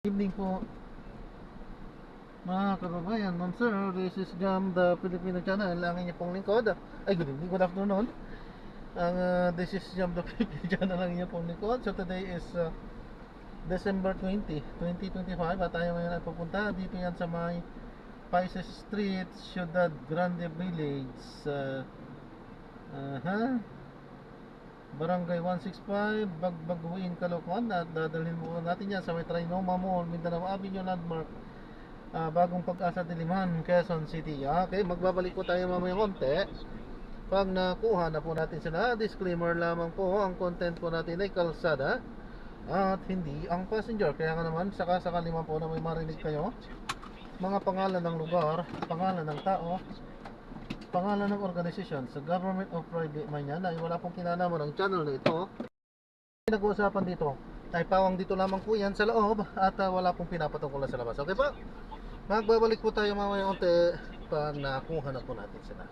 Evening po mga kababayan, ma'am sir, this is Jam the Filipino channel, ang inyong pong lingkod. Ay, good evening, good afternoon. This is Jam the Filipino channel, ang inyong pong lingkod. So today is December 20, 2025 at tayo ngayon ay pupunta dito yan sa may Paises Street, Ciudad Grande Village, Barangay 165, Bagbaguin, Caloocan. At dadalhin mo natin yan sa may Trinoma Mall, Mindanao Avenue Landmark, Bagong Pag-asa, Diliman, Quezon City. Okay, magbabalik po tayo mamaya konti pag nakuha na po natin sila. Disclaimer lamang po, ang content po natin ay kalsada at hindi ang passenger. Kaya nga naman, sakali man po na may marinig kayo mga pangalan ng lugar, pangalan ng tao, pangalan ng organisasyon sa government of private man yan, ay wala pong kinalaman ng channel na ito. Nag-uusapan dito ay pawang dito lamang po yan sa loob at wala pong pinapatungkulan sa labas. Okay po? Magbabalik po tayo mamaya konti pag nakuha na po natin sila.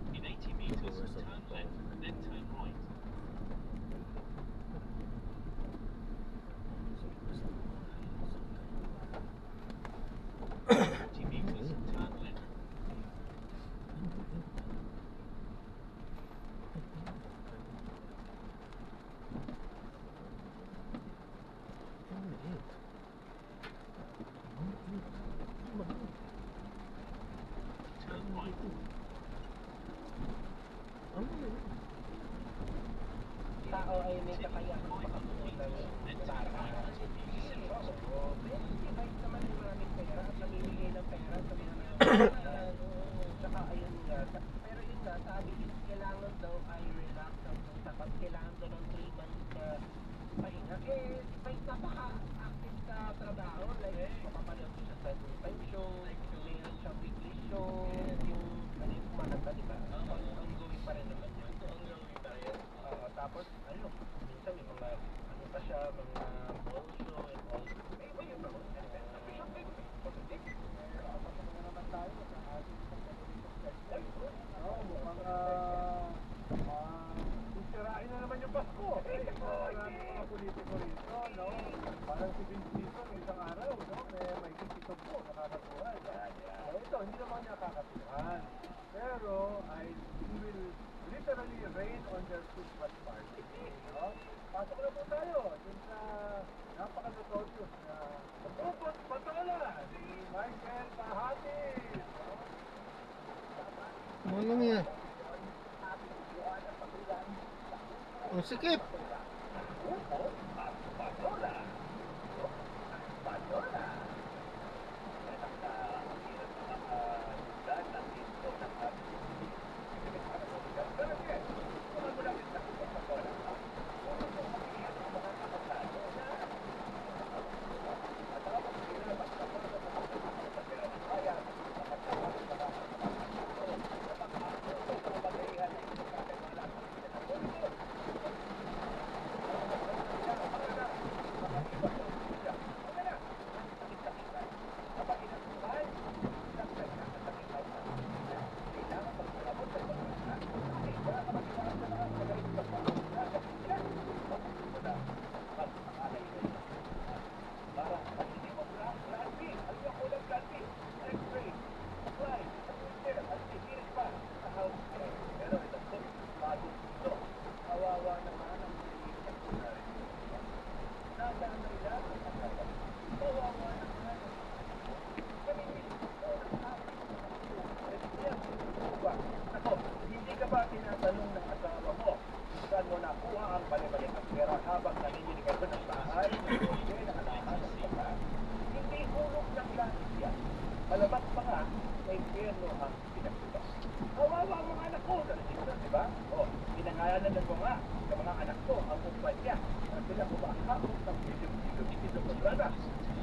In 80 meters, turn left, then turn right. 40 meters, turn left. Turn right. Tao ay may kakayahan makabuo ng larangan. So, may naman yung maraming pera at namimigay ng pera sa mga tsaka ayun nga. Pero yun nga, sabi kailangan daw ay relax ang tapos kailangan daw ng 3 months na pahinga. May napaka-active sa trabaho. Like, makapanood ko siya sa time show, mayroon siyang weekly show, yung ano yung kumalanta, diba? Ongoing pa rin naman yun. Tapos, ano, minsan may mga, ano pa siya, mga ball show and all. May iba yun ako. Official thing, positive. Papasok na naman tayo sa ating pagkakulit. Mukhang, sisirain na naman yung Pasko. Maraming mga politiko rito, no? Parang si Vince Dizon, isang araw, no? May kititog po, nakakatuhan. Ito, hindi naman niya kakatuhan. Pero, he will literally rain on their Christmas party. No? Pasok na po tayo dun sa napaka-notorious na Upot Patola ni Michael Tahati. Walang yan. Ang sikip.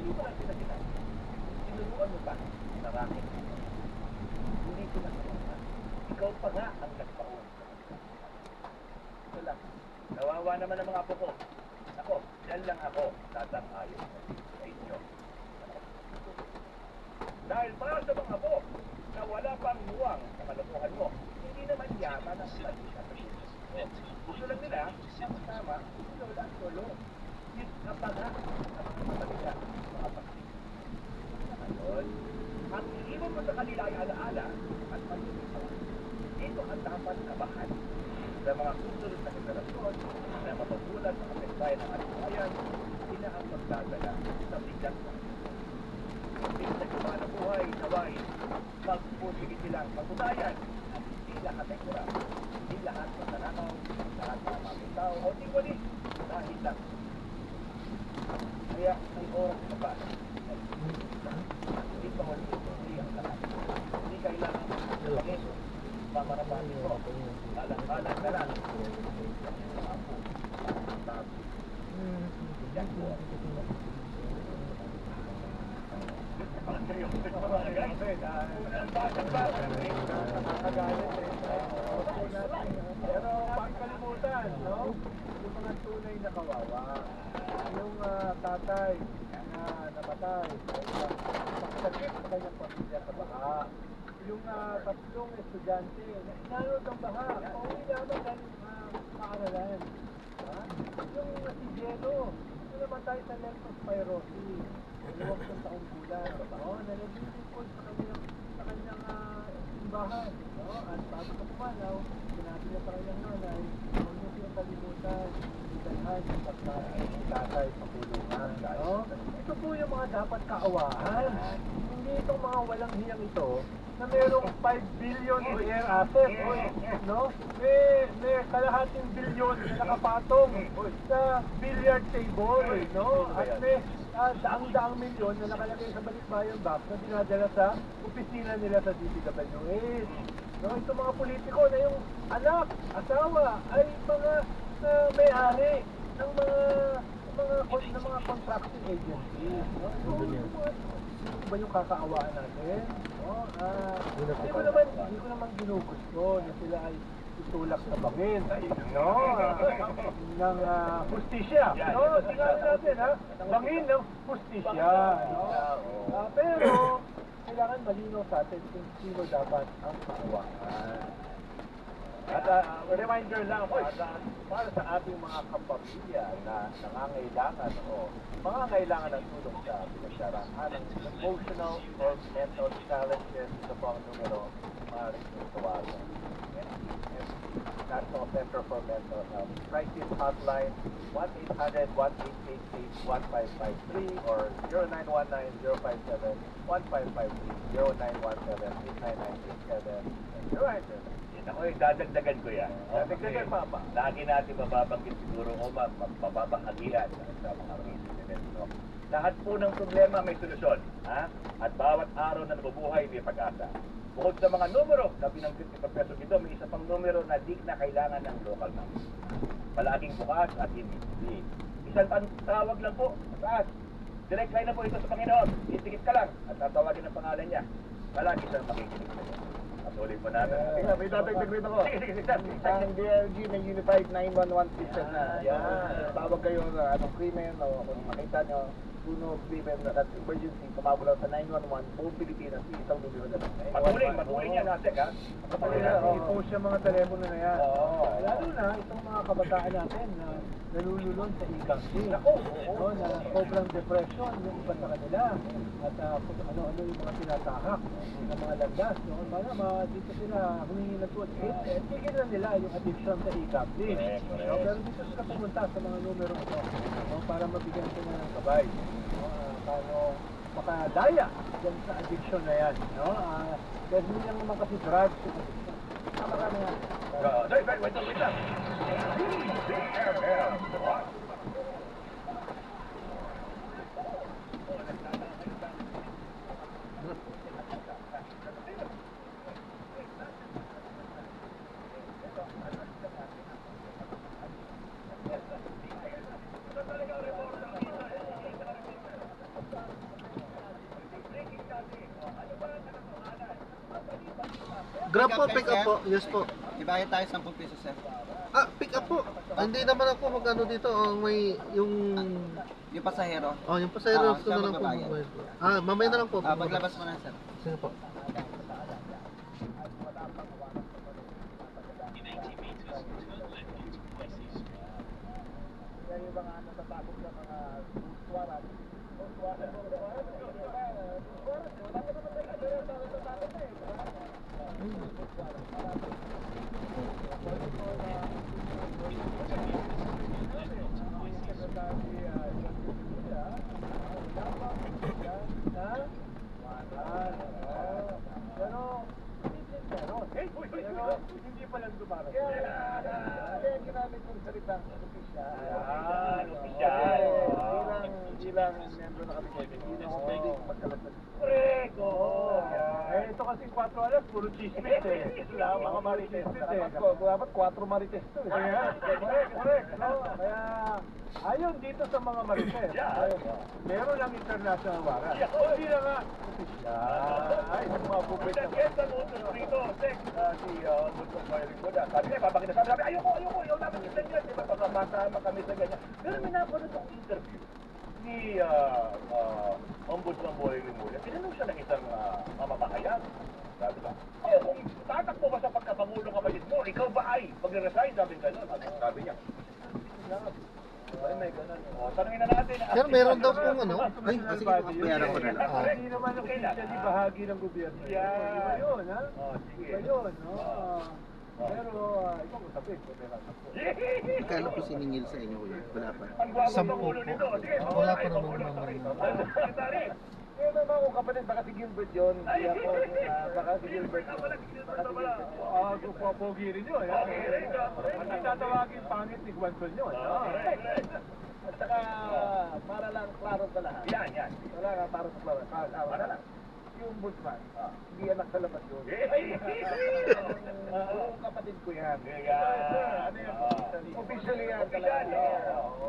Hindi mo lang pinaginawa. Tinuruan mo pa sa racket. Hindi ko na ikaw pa nga ang nagpaon. Ito lang. Nawawa naman ang mga apo ko. Ako, yan lang ako tatang-ayon sa inyo. Dahil para sa mga apo na wala pang muwang sa kalokohan mo, hindi naman yaman ang pagkita sa iyo. Gusto lang nila, sama-sama, lola at lolo. Hit na pa nga sa mga matalita, mga paksik. Ngayon, ang iiwan mo sa kanila ay alaala at pag-ibig. Ito ang dapat nabahan sa mga susunod na henerasyon na mapagulat sa kapitbahay ng ating bayan, sila ang magdadala sa bigat ng hindi sa gumawa ng buhay, naway, magpusigit silang pagbudayan at hindi lahat ay kura. Hindi lahat ng nanakaw, lahat ng mga tao, o di wali, dahil lang. Kaya may oras na ba? Hindi pa wali, hindi ang lahat. Hindi kailangan magpapagin, pamarabani ko, alang-alang na lang. Yan po. Pero pag kalimutan, no? Yung mga tunay na kawawa, yung tatay na namatay, pagsakit sa kanyang pamilya sa baha, yung tatlong estudyante na inanod ng baha, pauwi naman ng paaralan. Yung si Jeno, yung namatay sa leptospirosis, iwag ng taong gulang, na naglilingkod sa kanyang simbahan. No? At bago sa pumanaw, sinabi niya sa kanyang nanay, huwag niyo siyang kalimutan, idalhan yung pagkain ng tatay sa kulungan. No? Ito po yung mga dapat kaawaan. Hindi itong mga walang hiyang ito na mayroong 5 billion rare asset, no? May kalahating bilyon na nakapatong sa billiard table, no? At may daang-daang milyon na nakalagay sa balikbayan box na dinadala sa opisina nila sa DPWH. No, itong mga politiko na yung anak, asawa ay mga may-ari ng mga contracting agencies. No? Ito ba yung kakaawaan natin? No? Hindi ko naman ginugusto na sila ay itulak sa bangin, no? Ng hustisya. No? Tingnan natin, ha? Bangin ng hustisya. No? Pero, kailangan malinaw sa atin kung sino dapat ang kaawaan. At reminder lang para sa ating mga kapamilya na nangangailangan o pangangailangan ng tulong sa pinagsaraan ng emotional or mental challenges sa pang numero maaaring tawagan. National Center for Mental Health Crisis Hotline 1-800-1888-1553 or 0917-0557-1553 0917-899-87 Ako dadagdagan ko yan. Dadagdagan pa ba? Lagi natin mababanggit siguro o mababahagian sa mga resident. No? Lahat po ng problema may solusyon. Ha? At bawat araw na nabubuhay may pag-asa. Bukod sa mga numero na binanggit ni Professor Guido, may isa pang numero na di na kailangan ng local number. Palaging bukas at hindi. Isang tawag lang po sa taas. Direct line na po ito sa Panginoon. Itikit ka lang at tatawagin ang pangalan niya. Palagi siyang makikinig sa iyo. Patuloy po natin. May dadagdag rin ako. Sige. Ang DLG may Unified 911 system na. Tawag kayo sa anong krimen o kung makita nyo, puno krimen at emergency, tumawag lang sa 911, buong Pilipinas, isang numero na lang. Patuloy niya natin, ha? I-post yung mga telepono na yan. Lalo na itong mga kabataan natin na nalululon sa e-gambling. Na sobrang depression yung iba sa kanila. At ano-ano yung mga tinatahak ng mga landas. Para dito sila humingi ng tulong. Tigilan nila yung addiction sa e-gambling. Pero dito sila pumunta sa mga numero ito para mabigyan sila ng gabay. Paano makadaya dyan sa addiction na yan. Dahil hindi lang naman kasi drugs yung addiction. Marami yan. Wait lang. Grab po, pick up po. Yes po. Ibayad tayo 10 pesos, sir. Ah, pick up po. Hindi naman ako mag-ano dito. May yung... Yung pasahero. Oh, yung pasahero Ah, ko na lang po. magbabayad. magbayad po. Ah, mamaya na lang po. Paglabas mo na, sir. Sige po. In 80 meters, turn left onto Plessis. Yan yung mga natatakot sa mga tuwaran. Pero hindi pa lang dumarating. Kaya ginamit yung salitang opisyal. opisyal. Bilang membro na kami kayo, hindi na ako pwede magkalagdag. Correct, oo. Eh, ito kasi 4 alas, puro chismis eh. Mga marites eh. Dapat 4 marites to eh. Correct. No? Kaya, ayon dito sa mga marites, meron lang international warrant. Hindi na nga, ay, mga bubit na. Sa motor dito, Tek, si Dr. Firing ko na. Sabi niya, papakita sabi, ayoko, ayaw namin kita niyan. Diba, pagkamasama kami sa ganyan. Pero may napanood akong interview ni Ombudsman Boy Rimulya. Tinanong siya ng isang mamamahayan. Sabi ba, kung tatakbo ba sa pagkapangulo kapatid mo, ikaw ba ay mag-resign? Sabi gano'n. Sabi niya. Ay, may ganun. Tanungin na natin. Sir, meron daw pong ano? Ay, Sige, bayaran ko na lang. Hindi naman officially bahagi ng gobyerno. Iba yun, ha? Sige. Iba yun, no? Pero, ikaw mo sabihin kung meron ako. Magkano po siningil sa inyo, kuya? Wala pa. Ang gwapo Sampu ng ulo po. nito. Sige, Wala pa pangulo naman sa naman. rito. Secretary. Kaya naman ako kapatid, baka si Gilbert yun. Hindi ako, baka si Gilbert yun. Pogi rin yun. Ang tatawagin pangit ni Juan Sol yun. At saka, para lang klaro sa lahat. Yan. Wala ka, para sa klaro. Para lang. Yung Ombudsman, hindi anak sa labas yun. Yung kapatid ko yan. Ano yan? Officially yan talaga.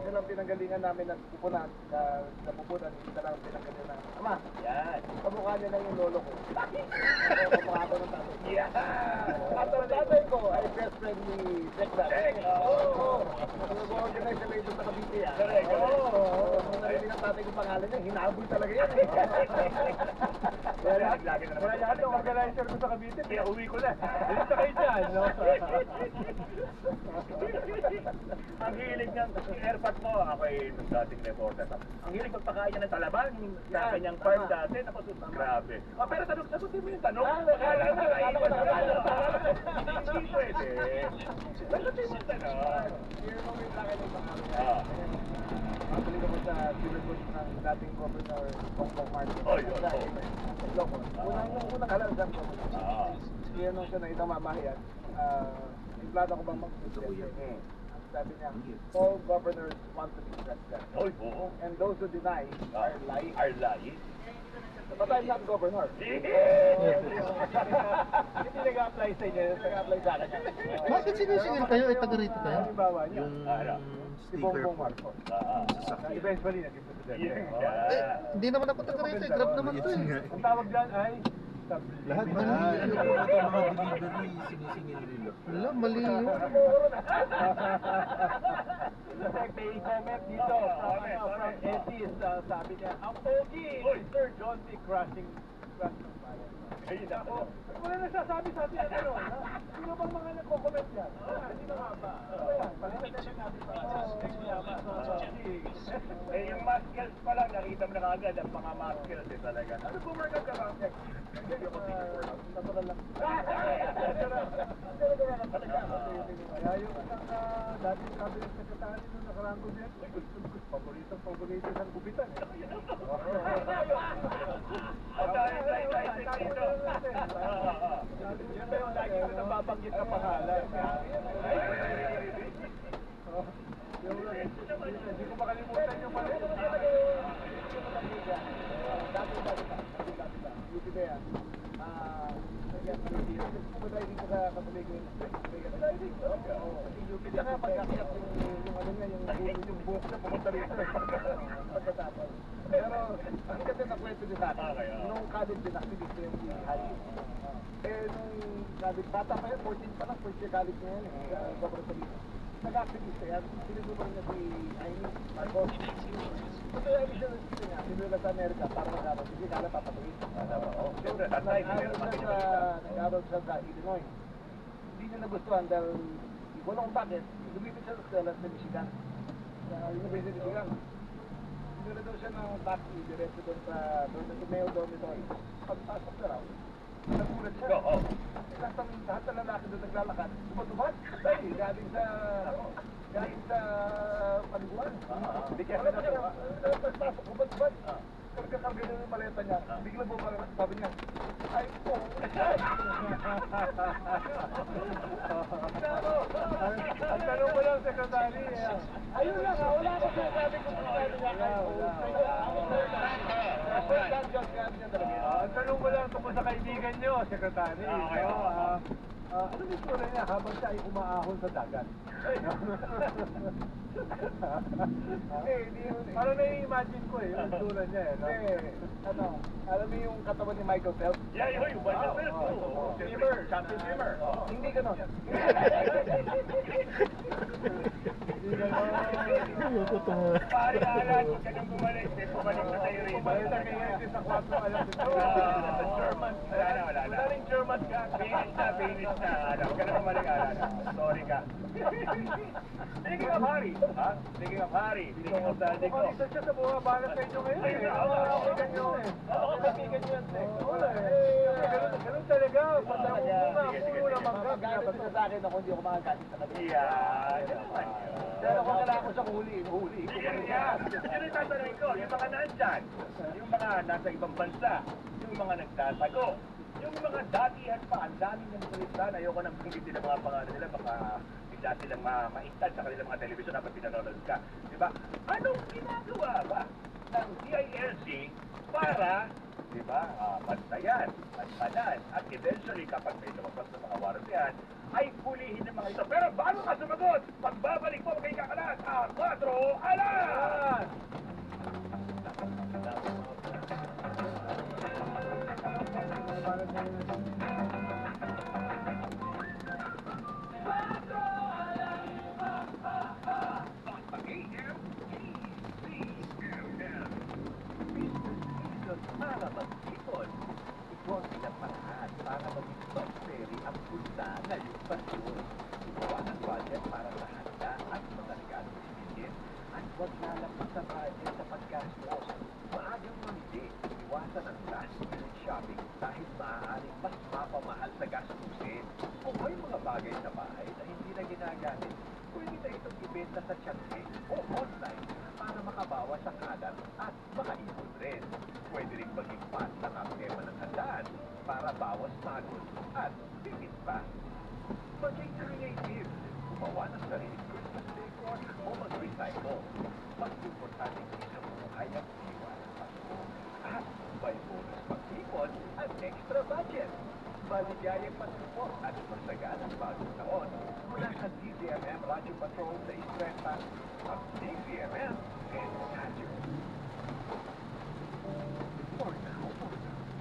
Yan ang pinanggalingan namin ng pupunan. Sa pupunan, isa lang ang pinanggalingan ng ama. Yan. Kamukha niya lang yung lolo ko. Kamukha ko ng tatay. Yan. At ang tatay ko ay best friend ni Declan. Oo. Nag-organize siya dito sa Cavite. Correct. Oo. Nung narinig ang tatay kong pangalan niya, hinabol talaga yan. Kaya lahat ng organizer ko sa Cavite, pinauwi ko na. Dito kayo dyan, no? Ang hilig ng airpot mo, ako ay dating reporter. Ang hilig magpakain niya ng talaban sa kanyang farm dati. Tapos, grabe. Pero sagutin mo yung tanong. Akala mo, hindi pwede. Sagutin mo yung tanong. Yun ang may lakay ng pangalan. Actually naman sa Silverwood ng dating governor, Bongbong Marcos. Unang halagang governor. Kaya nung siya na itang mamahayan, implado ko bang mag-president. Sabi niya, all governors want to be president. Oy, oo. And those who deny are lying. Are lying. But I'm not governor. Hindi nag-apply sa inyo, nag-apply sa akin. Bakit sinisingil kayo? Ay, taga rito kayo? Halimbawa niya, si Sticker Bongbong po. Marcos. Sasakyan. Eventually, naging presidente. Hindi naman ako taga rito. Grab naman to eh. Ang tawag dyan ay Lahat ba Mali. yung mga delivery, sinisingil nila. Wala, mali yun. May comment dito from Etis, sabi niya, ang pogi, Sir John C. Crushing Bayan. Ayun ako. Wala nagsasabi sa atin ano, sino bang mga nagko-comment yan? Hindi na nga ba? Palitan na natin pa. Eh, yung muscles pa lang, nakita mo na kagad ang mga muscles eh talaga. Ano po workout ka ba? Hindi ako workout. Natural lang. Kaya yung dati cabinet secretary nung nakarang gobyerno, paborito ng gubitan. Yun ba yung lagi ko nababanggit na pangalan? Hindi ko makalimutan yung pala. Dati UP ba yan? Pumadriving ko sa katulig ko yung pumadriving ko? Kasi UP na nga, pagkakiyap yung ano nga, yung buhok na pumunta rito. Pagkatapos. Pero Pero, ang ganda na kwento niya sa akin. Nung college din, activist yung college. Eh, nung college, bata pa yun, 14 pa lang, first year college niya yan eh. Sobrang sabi. Nag-activist yan. Sinusubo niya si Amy Marcos. Ito yung initial decision niya. Sinusubo sa Amerika para mag-aral. Sige, kala papatuloy. Siyempre, that time, Nag-aral siya sa Illinois. Hindi niya nagustuhan dahil hindi ko alam kung bakit. Lumipit siya sa eskwela sa Michigan. Sa University of Michigan. Sinura daw siya ng taxi, diretso doon sa male dormitory. Pagpasok na raw, nagulat siya. Lahat ng lalaki doon naglalakad. Tumatubad. Ay, galing sa paliguan. Hindi kaya pinagawa. Pagpasok, tumatubad. Karga-karga na yung maleta niya. Bigla bumalik, sabi niya, ay po. Ang tanong ko lang, Secretary, ayun lang, wala ko sinasabi kung sinasabi niya kayo. Ang tanong ko lang tungkol sa kaibigan niyo, Secretary. Ano yung sura niya habang siya ay umaahon sa dagat? Parang nai-imagine ko eh, yung sura niya eh. Alam mo yung katawan ni Michael Phelps? Yeah, yung Michael Phelps. Swimmer, champion swimmer. Hindi ganon. Ayoko to. Pare, alam, huwag ka nang bumalik. Bumalik na tayo rin. Bumalik na kayo sa kwarto, alam ko. German. Wala na. Wala rin German ka. Finish na. Huwag ka na bumalik. Sorry ka. Speaking of Harry. Speaking of Harry. Speaking of Daddy ko. Isa siya sa mga balat sa inyo ngayon eh. Kaibigan nyo eh. Kaibigan nyo yan eh. Ganun talaga. Pagka umupo na manggap. Galit siya sa akin ako hindi ako makagalit sa kabila. Yeah. Pero kung kailangan ko siya huli ko pa rin yan. Yun yung tatanungin ko, yung mga nandyan, yung mga nasa ibang bansa, yung mga nagtatago, yung mga datihan pa, ang daming ng tulisan, ayoko nang banggitin ang mga pangalan nila, baka bigla silang maitad sa kanilang mga television dapat pinanonood ka. Diba? Anong ginagawa ba ng DILG para, diba, bantayan, bantalan, at eventually kapag may lumabas ng mga warrant yan, ay pulihin ng mga ito. Pero bago ka sumagot, magbabalik po kay Kakalas, 4 alas! Para mag-ipon, ito ang ilang paraan para maging prosperity ang punta ngayong panahon. Gumawa ng budget para sa handa at mga regalo sinisin at huwag lalampas sa budget sa paggastos. Maagang mamili, iwasan ang last minute shopping dahil maaaring mas mapamahal sa gastusin. Kung may mga bagay sa bahay na hindi na ginagamit, pwede na itong ibenta sa Tiangge o online para makabawas sa kalat at makaipon rin. Pwede rin maging part ng ang tema ng handaan para bawas pagod at tipid pa. Maging creative, gumawa ng sariling Christmas decor o mag-recycle. Mas importante sa buhay ang iwan ng Pasko. At may bonus pag-ipon at extra budget. Maligayang Pasko at masaganang bagong taon. Mula sa DZMM Radio Patrol sa Estrella, ang DZMM and Magic. For now,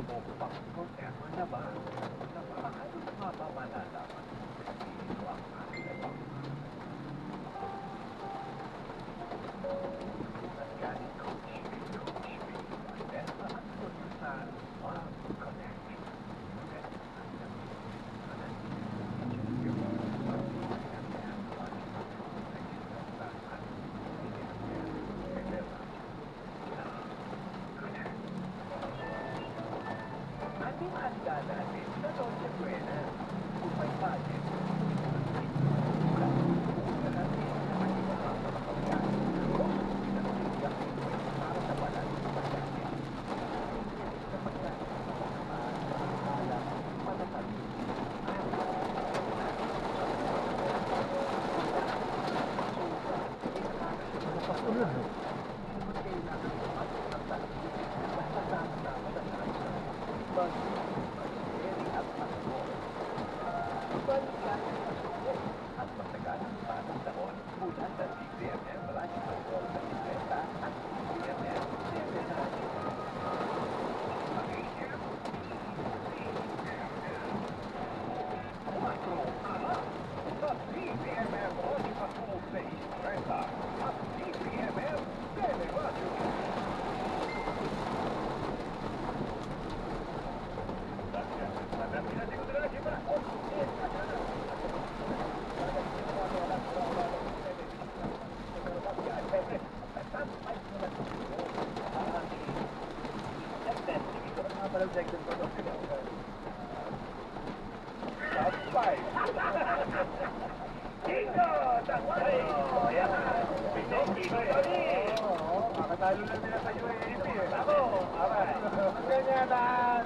o pang forever na ba? Na paano nga ba malalaman? Ito ang aking abang. At galing Coach B. Vanessa at Produsan Love Connect. Anong handa natin sa Noche Buena? Kung may budget, para sa balat ng pagkain. Sa pagkain, maalam, matatali. Pasko na. Balik pala section ko. Top 5. Kiko! Top 5! Yan! Kiko! Oo, kakatalo lang nila sa UAP eh. Ako! Alright. Ganyanan!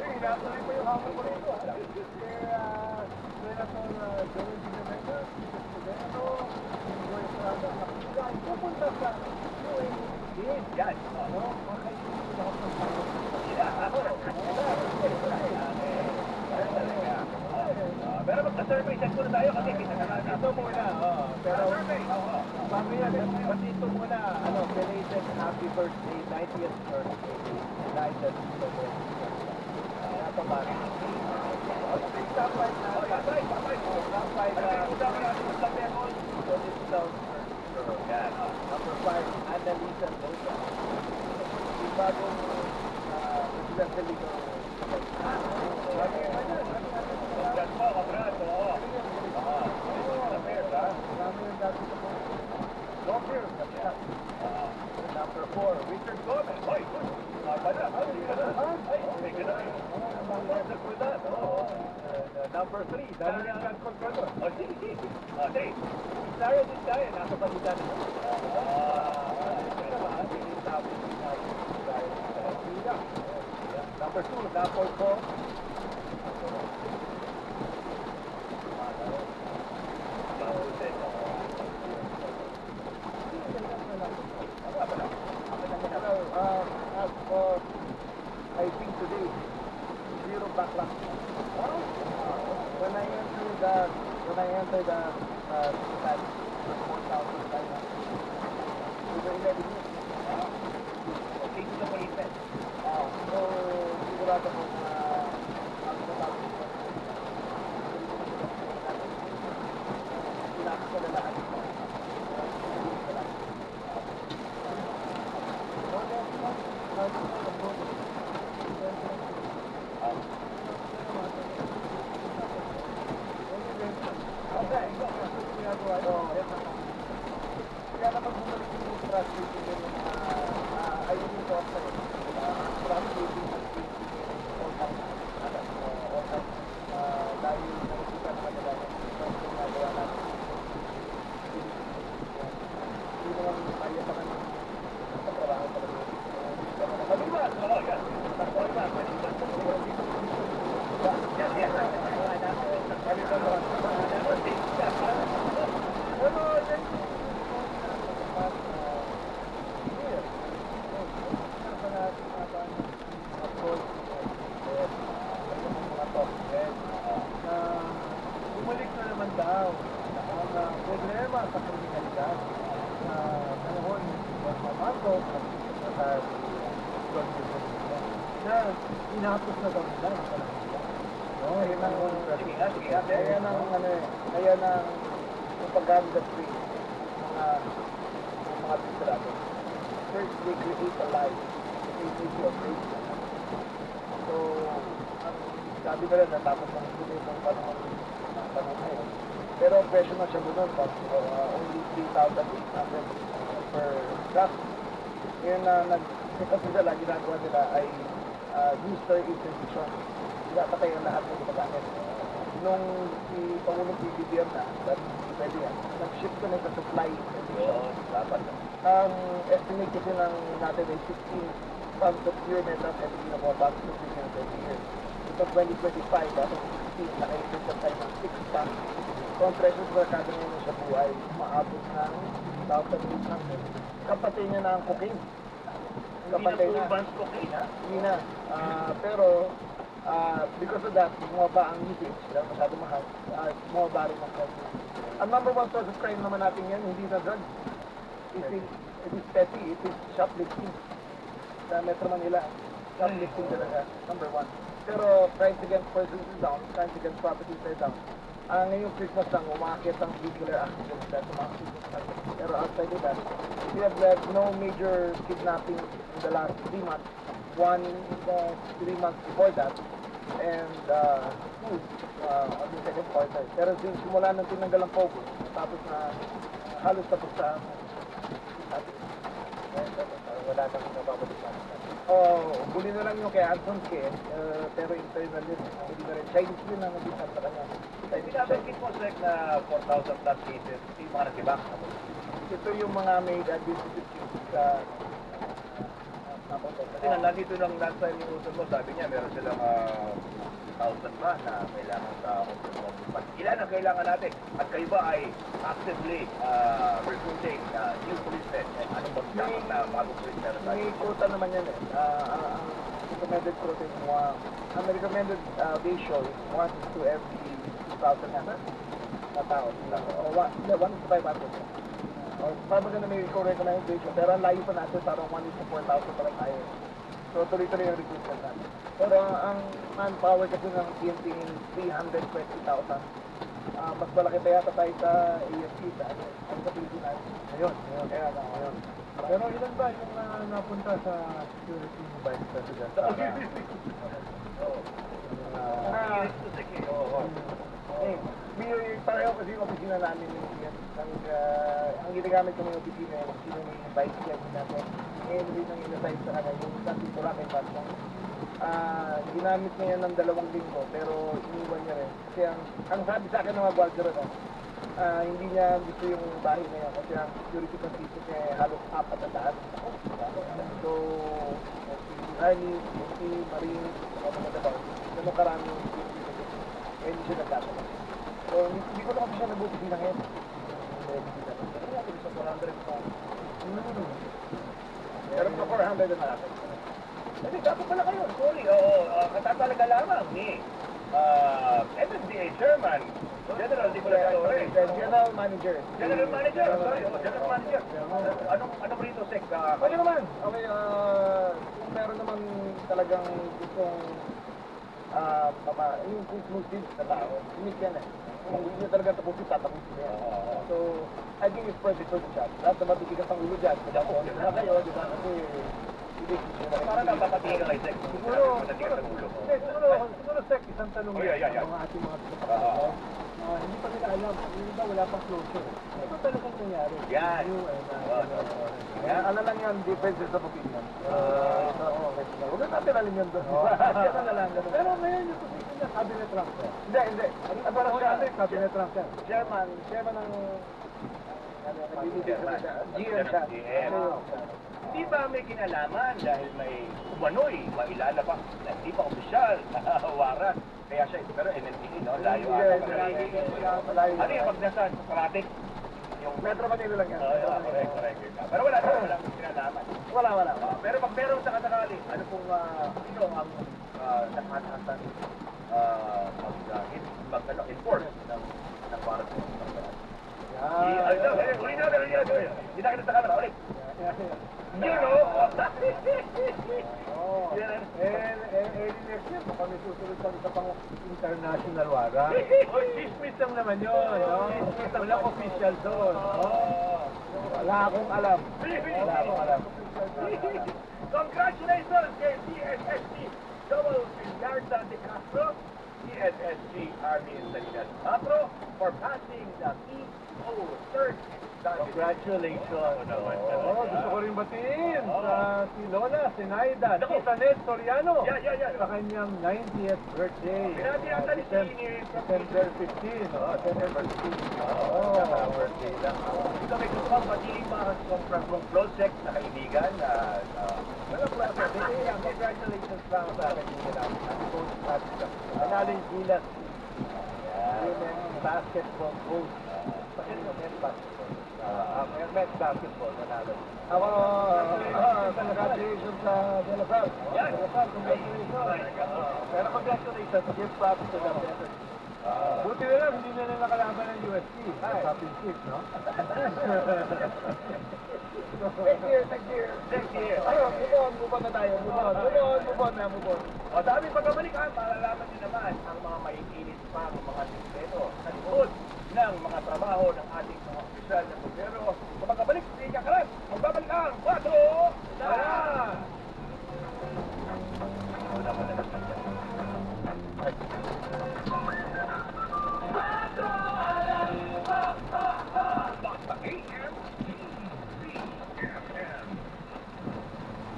Hinatuloy mo yung hamon ko rito. Kaya, Senator Joel Villanueva, pupunta sa UAP. Yan. Ano? Pero magka-survey check muna tayo kasi kita na dito muna. Pero mamaya, dito muna, belated happy birthday, 90th birthday. United States. Top 5 na. Top 5 na. Number 5, Annalisa Loza. Yung bagong presidente ligo. Number 4, Richard Gomez. Number 3, Daniel Controlor. Sarah Discaya, nasa palitan. Number 2, Napol ko. I think today, zero backlash. When I entered the site, 4,000 tayo. We were 11 years. Okay to the policeman. So, sigurado ko na ang matapos ko. Pinaka ko na lahat. Kaya naman bumalik yung translation yun ayun yung doctor translating at all time dahil nakikita naman nila yung ginagawa natin hindi naman kaya pa naman sa trabaho pa naman Malimas! Oo, yan! Bumalik na naman daw ang problema sa kriminalidad na panahon ng Marco at sa na inapos na daw nila ang panahon nila. Kaya ng propaganda free mga bisrado. First, they create a lie. They make you afraid. So, sabi na rin, natapos ng tuloy ng panahon na yun. Pero presyo na siya doon, only 3,800 per draft. Ngayon na kasi sila, ginagawa nila ay booster interdiction. Pinapatay ang lahat ng gumagamit. Nung si Pangulong PBBM na, hindi pwede yan, nag-shift ko na sa supply interdiction. Dapat. Ang estimate kasi ng natin ay 16 tons of pure methamphetamine na mga bags of every year. Ito 2025, dapat 16, naka-increase na tayo ng 6 tons. So ang presyo sa merkado ngayon sa buhay, maabot ng 1,800. Kapatay niya na ang cocaine. Kapatay na. Hindi na. Pero, because of that, bumaba ang usage, dahil masyado mahal, bumaba rin ang price. Ang number one source of crime naman natin yan, hindi na drugs. It is petty, it is shoplifting. Sa Metro Manila, shoplifting talaga, number one. Pero crimes against persons is down, crimes against properties are down. Ngayong Christmas lang, umakit ang vehicular accidents sa mga Christmas. Pero outside of that, we have had no major kidnapping in the last 3 months. One in the 3 months before that, and two on the second quarter. Pero since simula nang tinanggal ang focus, tapos na halos tapos sa wala kang nababalikan. Huli na lang yung kay Anton Ken, pero internal yun. Huli na rin. Chinese yun ang nabisa sa kanya. Binabanggit mo, Sek, na 4,000 plus cases, yung mga nagtibak. Ito yung mga may administrative sa Kasi nandito nang last time yung uso mo, sabi niya, meron silang 1,000 pa na kailangan sa hospital. Ilan ang kailangan natin? At kayo ba ay actively recruiting new policemen? Ano ba dapat na bagong policemen na tayo? may quota naman yan eh. Ang recommended quota is ang recommended ratio is 1 is to every 2,000 na tao. O 1 is to 500. O parang na may recommended ratio. Pero ang layo pa natin, parang 1 is to 4,000 pa lang tayo. So tuloy-tuloy yung recruitment natin. Pero ang manpower kasi ng PNP is 320,000. Mas malaki pa yata tayo sa AFC ang sa Pilipinas. Ayun. Kaya ngayon. Pero ilan ba yung napunta sa security vice president? Pareho kasi yung opisina namin yan. Ang ginagamit ko yung opisina yung opisina ni vice chairman natin. Ngayon rin ang inaside sa kanya yung sa Titula kay Patsong. Ginamit niya yan ng 2 linggo pero iniwan niya rin. Kasi ang sabi sa akin ng mga guardia rin, hindi niya gusto yung bahay na yan kasi ang security condition niya ay halos 4 na daan. So, si Rani, si Marine, mga dabaw, ganun karami yung security condition. Kaya hindi siya nagkatawa. So, hindi ko na kasi siya nabuti na ngayon. Pero nga, sa 400 pa. Pero sa 400 na natin. Kasi dapat pala kayo, sorry, katatalaga lamang ni MSDA Chairman, General Nicolas Torres. General Manager. General Manager, sorry, General Manager. Anong rito, Sek? Okay naman. Okay, kung meron naman talagang gustong yung conclusive na tao, unique yan eh. Kung gusto niya talaga tapusin, tatapusin niya. So, I think it's perfect for the job. Lahat na matigigas ang ulo dyan. Kaya po, na kayo, di ba? Kasi, hindi Para napapatingin ka kay Sek. Siguro, Sek, isang tanong Oh, yeah. sa mga ating mga kapatid. Hindi pa nila alam, yung iba wala pang closure. Ito talagang nangyari. Yan. Kaya ano lang yan, differences of opinion. Huwag na natin alam yan doon. Yan na lang. Pero ngayon yung position niya, cabinet rank siya. Hindi. Parang siya, cabinet rank siya. Chairman ng GM siya. GM. Hindi ba may kinalaman dahil may umano'y mailalabas na hindi pa opisyal na waran? Kaya siya, pero NNPA, no? Layo ata. Ano yung pagdasan? Parating? Yung Metro Manila lang yan. correct. Pero wala akong kinalaman. Wala. Pero pag meron sa kasakali, ano pong sino ang nakatasan mag-enforce ng warrant ng hindi na kita sa camera, ulit. You know? Next year, baka may susunod sa isa pang international warrant. Chismis lang naman yun, no? Walang official doon. Wala akong alam. Congratulations kay CSSG Double Villarta de Castro, CSSG Army Salinas Castro for passing the PO third. Congratulations. Gusto ko rin batiin sa si Lola Sinaida, Tita Ned Soriano, Yeah. sa kanyang 90th birthday. Pinati ang December 15. December 15. Birthday lang. Ito may gusto kang batiin mga from project na kaibigan na Congratulations lang sa akin yung nanalo yung Gilas Women's Basketball Coach. Men's Basketball. Men's Basketball nanalo. Ako, congratulations sa De La Salle. Congratulations. Pero congratulations. Give props to them. Buti na lang, hindi na nila nakalaban ng USC. Championship, no? Next year. Ayun, move on na tayo. Move on. O sa aming pagkabalikan, malalaman din naman ang mga maiinit pang mga sikreto sa likod ng mga trabaho ng ating mga opisyal na gobyerno. Sa pagkabalik, si Kakarat, magbabalik ang 4 na! Wala pa na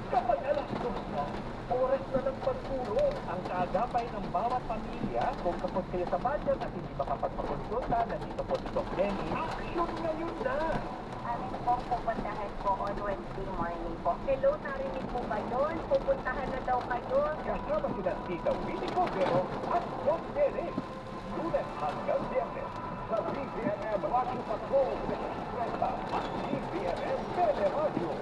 Kapag alas 2 na, oras agapay ng bawat pamilya. Kung kapos kayo sa budget at hindi makapagpakonsulta, nandito po si Doc Lenny. Action ngayon na! Amin pong pupuntahan po on Wednesday morning po. Hello, narinig po ba yun? Pupuntahan na daw kayo. Kasama sila Tita Winnie Cordero at Doc Lenny. Lunes hanggang Biyernes sa BBMM Radio Patrol 30 at BBMM Teleradio.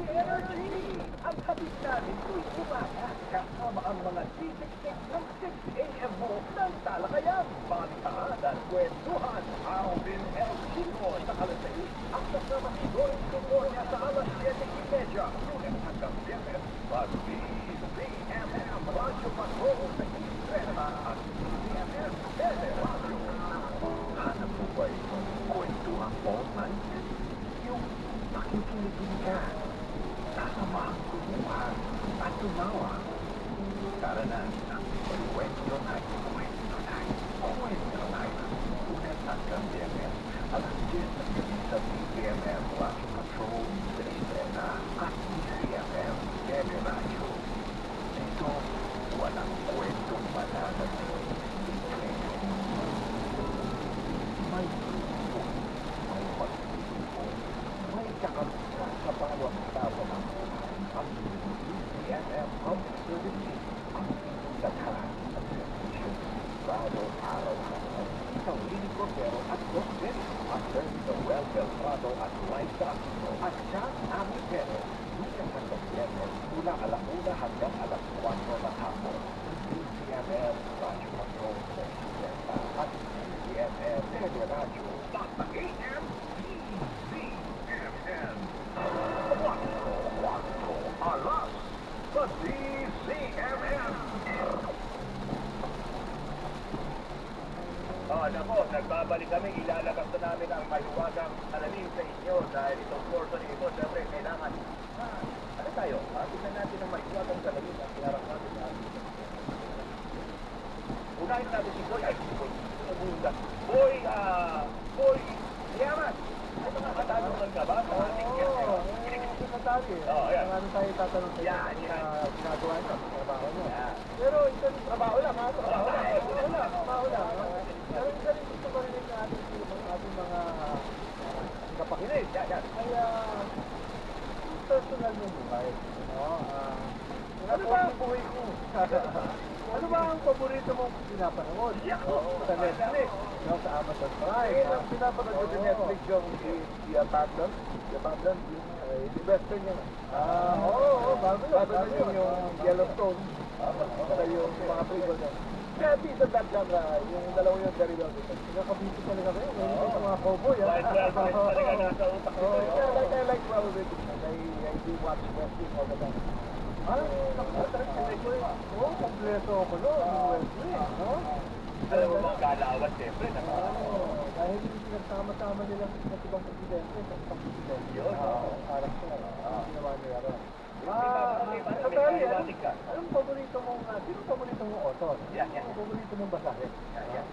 Energy! Ang habit namin tuwing umaga, kasama ang mga titik-tik ng 6 a.m. mo ng talakayan, balitaan at kwentuhan. Alvin L. Chico sa alas 6 at kasama si Doris California sa alas 7:30. Lunes hanggang Biyernes sa BBMM Radio Patrol sa Istrena at BBMM Teleradio. Hanap mo ba itong kwentuhan all night? Yung makikinig ka, sasamahan kumuha at tumawa. Tara na, kwento night, kwento night, kwento night. Lunes hanggang Biyernes, alas 10 ng gabi sa BBMM Radio Patrol sa Istrena at BBMM Teleradio. Dito, walang kwentong mananatili. May gusto, may pag-ibig, may kakamsa sa bawat tao ng ang BBMM Hub Services ang pinagdakhan at servisyo Prado araw-araw. Isang Lini Cordero at Doc Lenny after the Well Beltrado at Liza at John Ami Perez. Lunes hanggang Biyernes mula alauna hanggang alas 4 ng hapon. BBMM Radio Patrol sa Istrena at BBMM Teleradio. Basta AM BBMM. Wakto alas sa DCMM. Nako, nagbabalik kami. Ilalabas na namin ang mahiwagang alamin sa inyo dahil itong portion ito, siyempre, kailangan. Ano tayo? Tignan natin ang mahiwagang salamin at pinarap natin sa atin. Unahin natin si Boy. Ay, si Boy. Boy, Yaman. Ay, mga katanungan ka ba sa ating Oo, sekretary. Yan. Ano tayo tatanong sa Yan. ginagawa niya, sa trabaho niya. Yan. Pero isa rin trabaho lang, ha? Trabaho lang. Pero isa rin gusto ko rin sa ating mga kapakinig. Yan. Kaya, personal yung buhay. Ano ba ang buhay ko? Ano ba ang paborito mong pinapanood? Sa Netflix, sa Amazon Prime. Ang pinapanood ko sa Netflix yung The Abandoned. The Abandoned, yung western yun. Oo, bago yun yung Yellowstone. Saka yung mga prequel niya. Kaya piece of that genre, yung dalawa yung very well written. Nakabisi talaga kayo, may sa mga cowboy. I like well written. I do watch wrestling all the time. Kompleto ako noon, no? Alam mo mga galawan, siyempre. Dahil hindi pinagsama-sama nila sa ibang presidente, sa ibang presidente. Yun. Parang siya, ginawa nila rin. Atari, anong paborito mong, sino paborito mong author? Yan. Anong paborito mong basahin? Yan.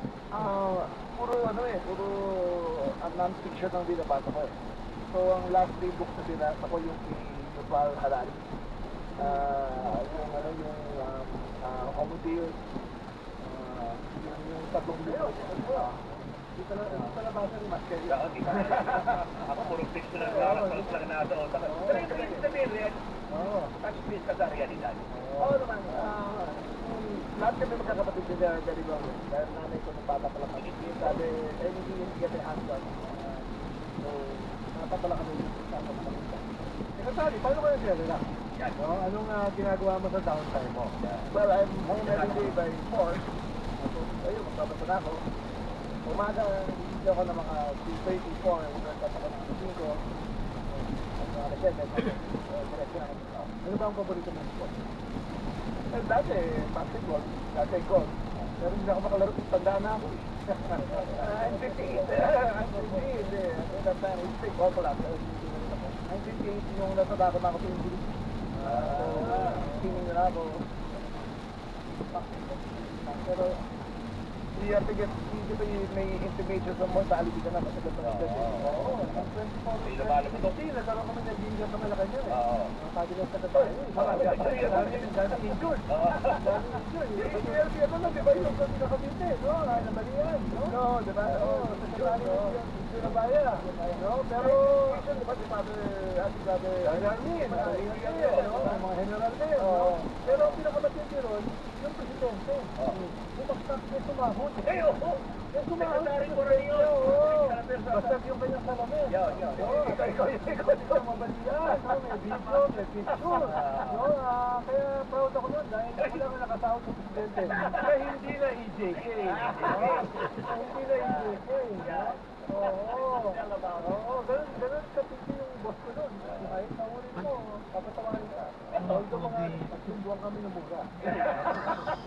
Puro ang non-fiction ang binabasa ko eh. So, ang last 3 books na binasa ko yung si Yuval Harari. Homo Deus, yung tatlong libro. Hindi pa nabasa ni Master. Ako, puro fiction lang na sa utak. Pero ito yung sabihin, Rian, touch base ka sa realidad. Oo naman. Lahat kami magkakapatid si Jerry Long. Dahil nanay ko nung bata pala kami. Sabi, hindi get a hands-on. So, bata pala kami sa kami. Sabi, paano ko yung Jerry lang? Anong ginagawa mo sa downtime mo? Well, I'm home every day by 4. So, ayun, magbabasa na ako. Umaga, hindi ako ng mga 3:34. Nagkata ako ng 5. Ang mga nag-7. Ano ba ang paborito mong sport? Dati, basketball. Dati, golf. Pero hindi ako makalaro. Tandaan na ako. I'm 58. I'm 58. That time, it's big. Golf lang. I'm 58 yung nasa dapat ako sa injury. Swimming na ako. Pero, You have to get, may intimation sa mortality ka na kasi ganito na siya. Oo, ang 24 May lumalabas ito. Hindi, nagkaroon kami ng ginger sa Malacanang eh. Oo. Ang sabi ng secretary, daming injured. Daming injured. Yung ano na, di ba yung Yung pinakabinte, no? Nabalian, no? No, di ba? Oo, secretary yung Surabaya. No? Pero, Di ba si Father, Ate Father, Darlene, mga general din, no? Pero ang pinakamatindi ron, yung presidente. Bumaktak niya sumahod. Eh, oo. Yung sumahod. Secretary ko rin yun. Oo. Basta yung kanyang salamin. Yun. Oo, ikaw yung mabalian, no? May video, may picture. No? Kaya proud ako nun dahil ako lang ang nakasahod ng presidente. Kaya hindi na EJK. Hindi na EJK. Oo. Ganun kapiti yung boss ko nun. Kahit naulin mo, papatawarin ka. Although mga pagsunduan kami ng buga.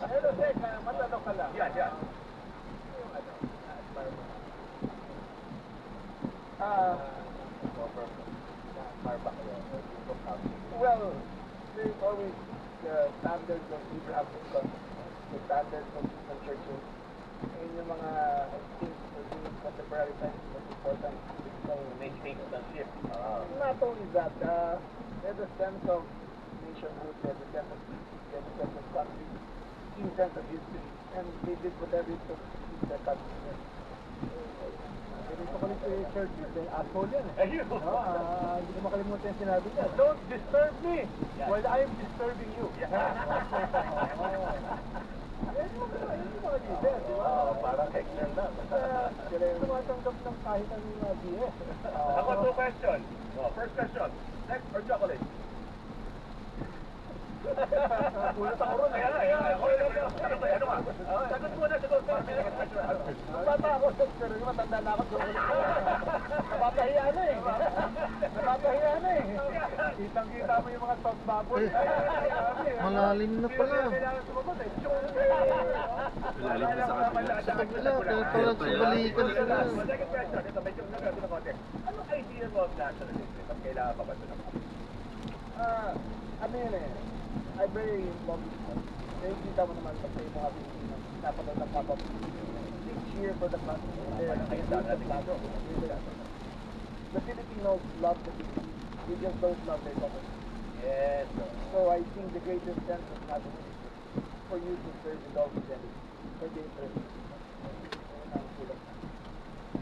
Pero Sek, matanong ka lang. Yan. Yung ano, Well, there's always the standards of Abraham Lincoln, the standards of the churches, and yung mga things for doing contemporary times most important. So, Maintain stateship. not only that, there's a sense of nationhood, there's a sense of peace, there's a sense of country, keen sense of history, and they did whatever it took to keep their country. ganito ko rin si Churchill, asshole yan eh. Ayun. No, hindi ko makalimutan yung sinabi niya. Don't disturb me while I'm disturbing you. Yan yung mga leader, di ba? Parang Hector na. Sila yung tumatanggap ng kahit anong BS. Ako, two questions. First question, sex or chocolate? Ulat ako ron. Ayan. Ano nga? Sagot mo na, sagot. Bata ako, pero yung matanda na ako. Napapahiya na eh. Napapahiya na eh. Kitang-kita mo yung mga top bubble. Malalim na pala. Kailangan sumagot eh. Malalim na sa kabila. Sa kabila, kaya parang subalikan sila. Second question, ito medyo nagkakaroon ng konti. Anong idea mo of nationalism? At kailangan pa ba ito ng Ano yun eh, I very love this one. Kaya kita mo naman pag yung mga Pilipino, napanood ng pop-up. Big cheer for the country. The Filipinos love the Philippines. They just don't love their government. Yes. So I think the greatest sense of nationalism is for you to serve with all fidelity for the interest of the people.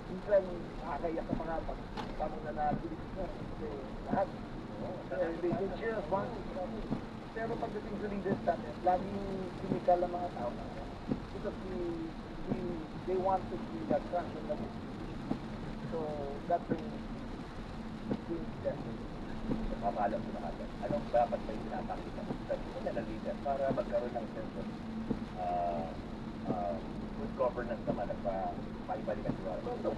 Minsan, nakakaiyak sa mga pagkamang na Pilipino. Kasi lahat, they cheer us once. Pero pagdating sa leaders natin, laging sinikal ang mga tao. Because they want to see that country that is so that brings Mamahalang mo na agad. Anong dapat may pinapakita sa mga leader para magkaroon ng sense of good governance naman at maibalikan si Wala? So,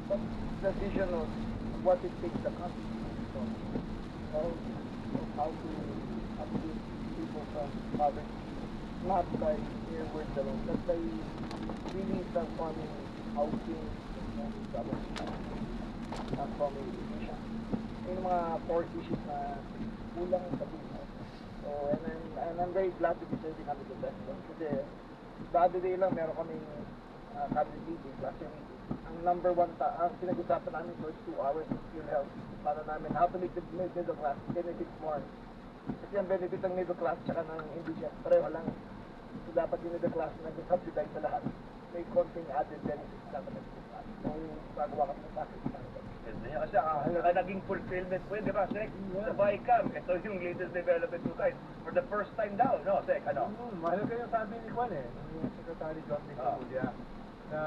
but the vision of what it takes the country to how to uplift people from poverty, not by mere words alone, but by really transforming housing, transforming education. Yung mga core issues na kulang sa buhay. So, and I'm very glad to be serving under the best. Kasi the other day lang, meron kaming cabinet meeting, cluster meeting. Ang number one, ang pinag-usapan namin for 2 hours of pure health. Para namin, how to make the middle class benefit more. Kasi ang benefit ng middle class tsaka ng indigent, pareho lang. So dapat yung middle class na nag-subsidize sa lahat. May konting added benefits dapat ng middle class. So gagawa kami ng package. Kasi naging fulfillment po yun, di ba, Sek? Sa BICAM, ito yung latest development po tayo. For the first time daw, no, Sek, ano? Mahalaga yung sabi ni Juan eh, ni Secretary John D. Zamudia, na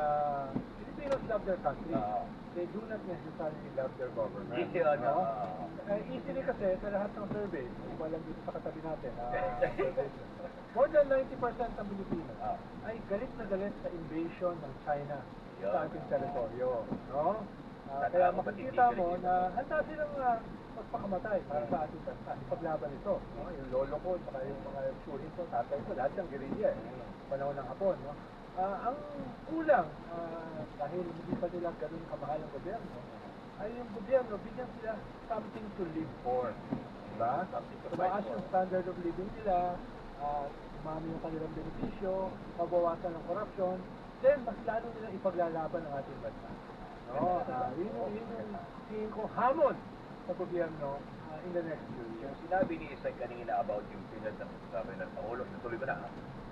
Filipinos love their country. They do not necessarily love their government. Yun, no? Easily kasi sa lahat ng survey, kung walang dito sa katabi natin, more than 90% ng Pilipino ay galit na galit sa invasion ng China sa ating teritoryo. No? Kaya makikita mo na handa silang magpakamatay para sa ating bansa. Ipaglaban ito. No? Yung lolo ko, saka yung mga suhin ko, tatay ko, lahat ng guerrilla panahon ng Hapon. No? Ang kulang, dahil hindi pa nila ganun kamahal ang gobyerno, ay yung gobyerno, bigyan sila something to live for. Diba? Tumaas yung standard of living nila, umami yung kanilang benepisyo, mabawasan ng korupsyon, then mas lalo nilang ipaglalaban ang ating bansa. No? Yun yung tingin ko hamon sa gobyerno in the next few years. Yung sinabi ni Isay kanina about yung pinad ng sabi ng Pangulo, natuloy ko na ha.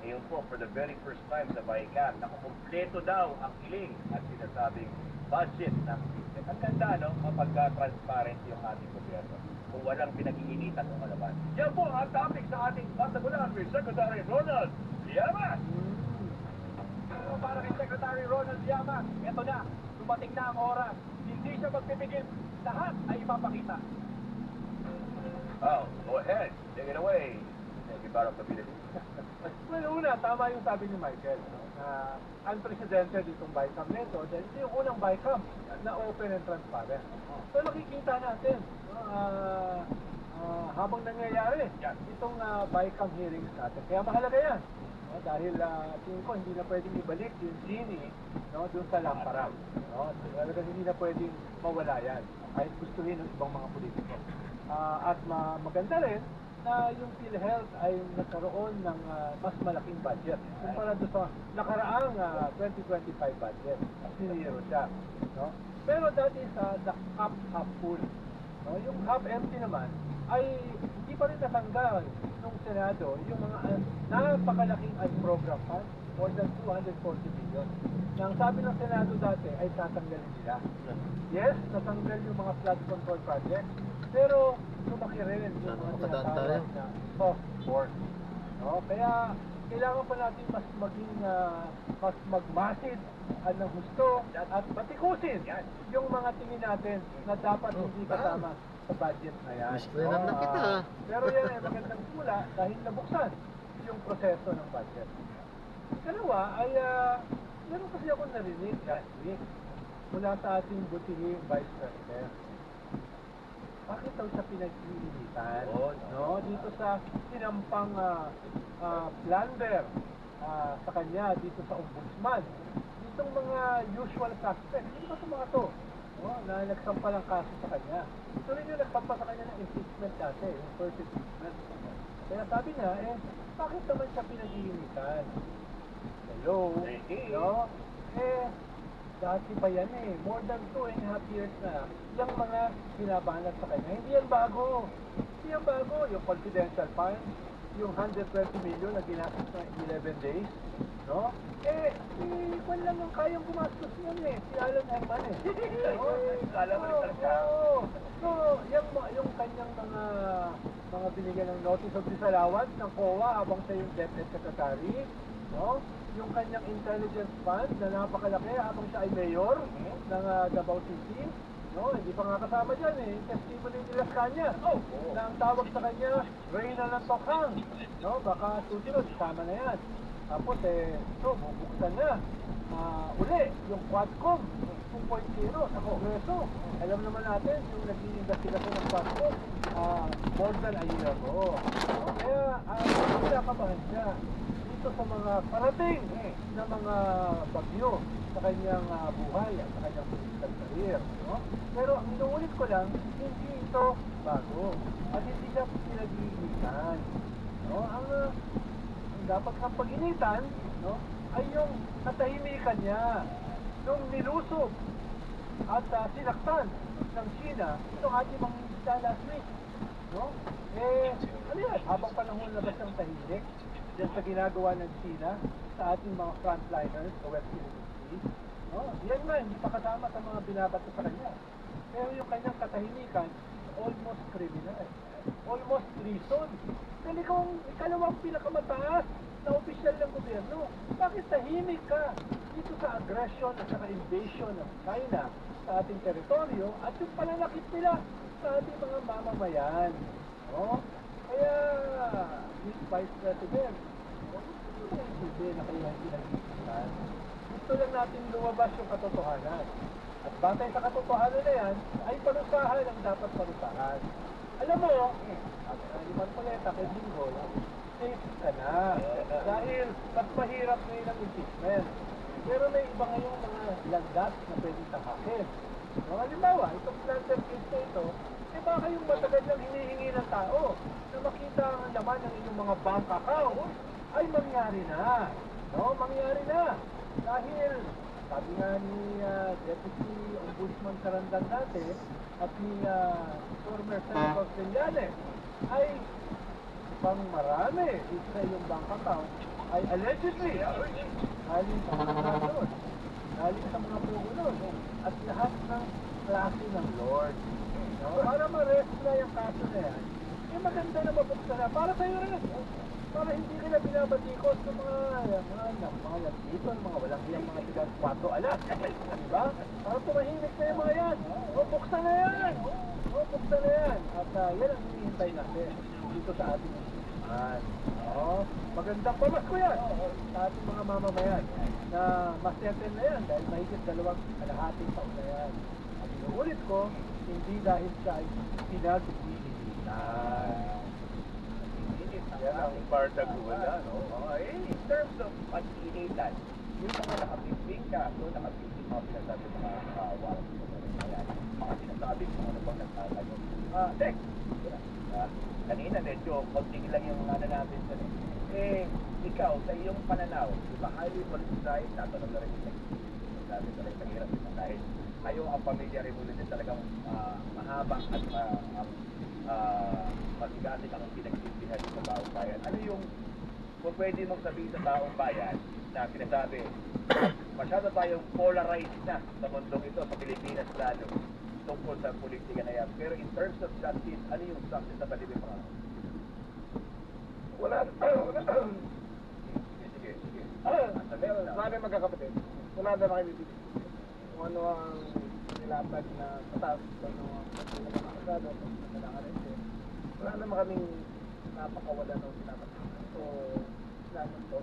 Ngayon po, for the very first time sa BICAM, nakukumpleto daw ang hiling at sinasabing budget ng PhilHealth. Ang ganda, no? Mapagka-transparent yung ating gobyerno. Kung walang pinag-iinitan ng malaban. Yan po ang topic sa ating pagtagulan with Secretary Ronald Llamas. So, para kay Secretary Ronald Llamas, eto na, dumating na ang oras. Hindi siya magpipigil. Lahat ay ipapakita. Oh, go ahead. Take it away. Thank you, Barok Pabilis. Well, una, tama yung sabi ni Michael, no? Na unprecedented itong BICAM nito dahil ito yung unang BICAM na open and transparent. So nakikita natin habang nangyayari itong BICAM hearings natin. Kaya mahalaga yan. No? Dahil tingin ko hindi na pwedeng ibalik yung genie, no, doon sa lamparan. No? Talaga hindi na pwedeng mawala yan kahit gustuhin ng ibang mga politiko. At maganda rin na yung PhilHealth ay nagkaroon ng mas malaking budget kumpara doon sa nakaraang 2025 budget. Siniro siya. No? Pero that is the half full. No? Yung half empty naman ay hindi pa rin natanggal ng Senado yung mga napakalaking program funds, more than 240 billion. Na ang sabi ng Senado dati ay tatanggalin nila. Yes, natanggal yung mga flood control project, pero lumaki rin yung mga tinatawag na soft work. No? Kaya kailangan pa natin mas maging mas magmasid ng gusto at batikusin yung mga tingin natin na dapat hindi kasama sa budget na yan. Miscleanan na kita. Pero yan ay magandang pula dahil nabuksan yung proseso ng budget. Ikalawa ay meron kasi ako narinig last week mula sa ating butihing Vice President. Bakit daw siya pinag-iinitan? No? Dito sa sinampang plunder sa kanya, dito sa ombudsman. Ditong mga usual suspects, hindi ba sa mga to? No? Na nagsampa ng kaso sa kanya. Ito rin yung nagsampa sa kanya ng impeachment dati, yung first impeachment. Kaya sabi niya, bakit naman siya pinag-iinitan? Hello? No? Dati pa yan more than 2.5 years na yung mga binabanat sa kanya. Hindi yan bago. Hindi yan bago. Yung confidential fund, yung 120 million na ginastos na 11 days, no? Kwan lang ang kayang gumastos yan si Alan Herman Kala mo rin talaga. So, yung kanyang mga binigyan ng notice of disallowance ng COA habang siya yung DepEd Secretary, no? Yung kanyang intelligence fund na napakalaki habang siya ay mayor ng Davao City, no? Hindi pa nga kasama dyan yung testimony ni Las Cañas, na ang tawag sa kanya, Reyna ng Tokhang, no? Baka susunod, sama na yan. Tapos bubuksan na uli yung Quadcom 2.0 sa Kongreso. Alam naman natin yung nag-iimbestigasyon ng Quadcom more than a year ago. No? Kaya kinakabahan siya dito sa mga parating na mga bagyo sa kanyang buhay at sa kanyang political career. No? Pero ang inuulit ko lang, hindi ito bago. At hindi siya pinag-iinitan. No? Ang dapat kang pag-initan, no, ay yung katahimikan niya nung nilusob at sinaktan ng China itong ating mga minister last week. No? Ano yan? Habang panahon na ba siyang tahimik dyan sa ginagawa ng China sa ating mga frontliners sa West Philippine Sea? No? Yan nga, hindi pa kasama sa mga binabato sa kanya. Pero yung kanyang katahimikan, almost criminal. Almost treason. Dahil ikalawang pinakamataas na opisyal ng gobyerno. Bakit tahimik ka dito sa aggression at saka invasion ng China sa ating teritoryo at yung pananakit nila sa ating mga mamamayan? No? Kaya, Mr. Vice President, hindi na kayo pinag-iisipan. Gusto lang natin lumabas yung katotohanan. At batay sa katotohanan na yan, ay parusahan ang dapat parusahan. Alam mo, ni Marcoleta kay Bingo, safe ka na. Dahil mas mahirap ngayon ang impeachment. Pero may iba ngayong mga landas na pwedeng tahakin. No, halimbawa, itong planter case na ito, Tama kayong matagal nang hinihingi ng tao na makita ang laman ng inyong mga bank account ay mangyari na. No, mangyari na. Dahil, sabi nga ni Deputy Ombudsman Sarandang dati at ni former Senator Trillanes ay pang marami sa iyong bank account ay allegedly galing sa mga senador, galing sa mga pugulos at lahat ng klase ng Lord. No? Para ma-rest na yung kaso na yan, eh maganda na mabuksan na para sa'yo rin. Para hindi ka na binabatikos ng mga lantito, mga walang iyang mga tigas 4 alas. Diba? Para tumahimik na yung mga yan. O, buksan na yan. O, buksan na yan. At yan ang hinihintay natin dito sa ating institusyon. Magandang pamasko yan sa ating mga mamamayan na masettle na yan dahil mahigit 2.5 taon na yan. At inuulit ko, hindi dahil sa pinag-iinitan. Yan ang bardag wala, no? In terms of pag-initan, yung mga nakabimbing kaso, nakabimbing mga pinasabi mga warang mga sinasabi kung ano bang nagtatayo. Tek, kanina medyo konting lang yung natin sa ikaw, sa iyong pananaw, di ba highly politicized, natanong na rin yung sabi sa rin mahirap ito dahil kayo ang pamilya Remulla talagang mahaba at masigasig ang pinagsisimpihan sa taong bayan. Ano yung kung pwede mong sabihin sa taong bayan na sinasabi masyado tayong polarized na sa mundong ito, sa Pilipinas lalo, tungkol sa politika na yan. Pero in terms of justice, ano yung justice na palibig mga? Wala. Sige. Marami magkakapatid. Wala na makibibig. Kung ano ang nilapad na patas, kung ano ang nakakasado, kung ano nakakarente. Wala naman kaming napakawala ng pinapatid. So, namin to.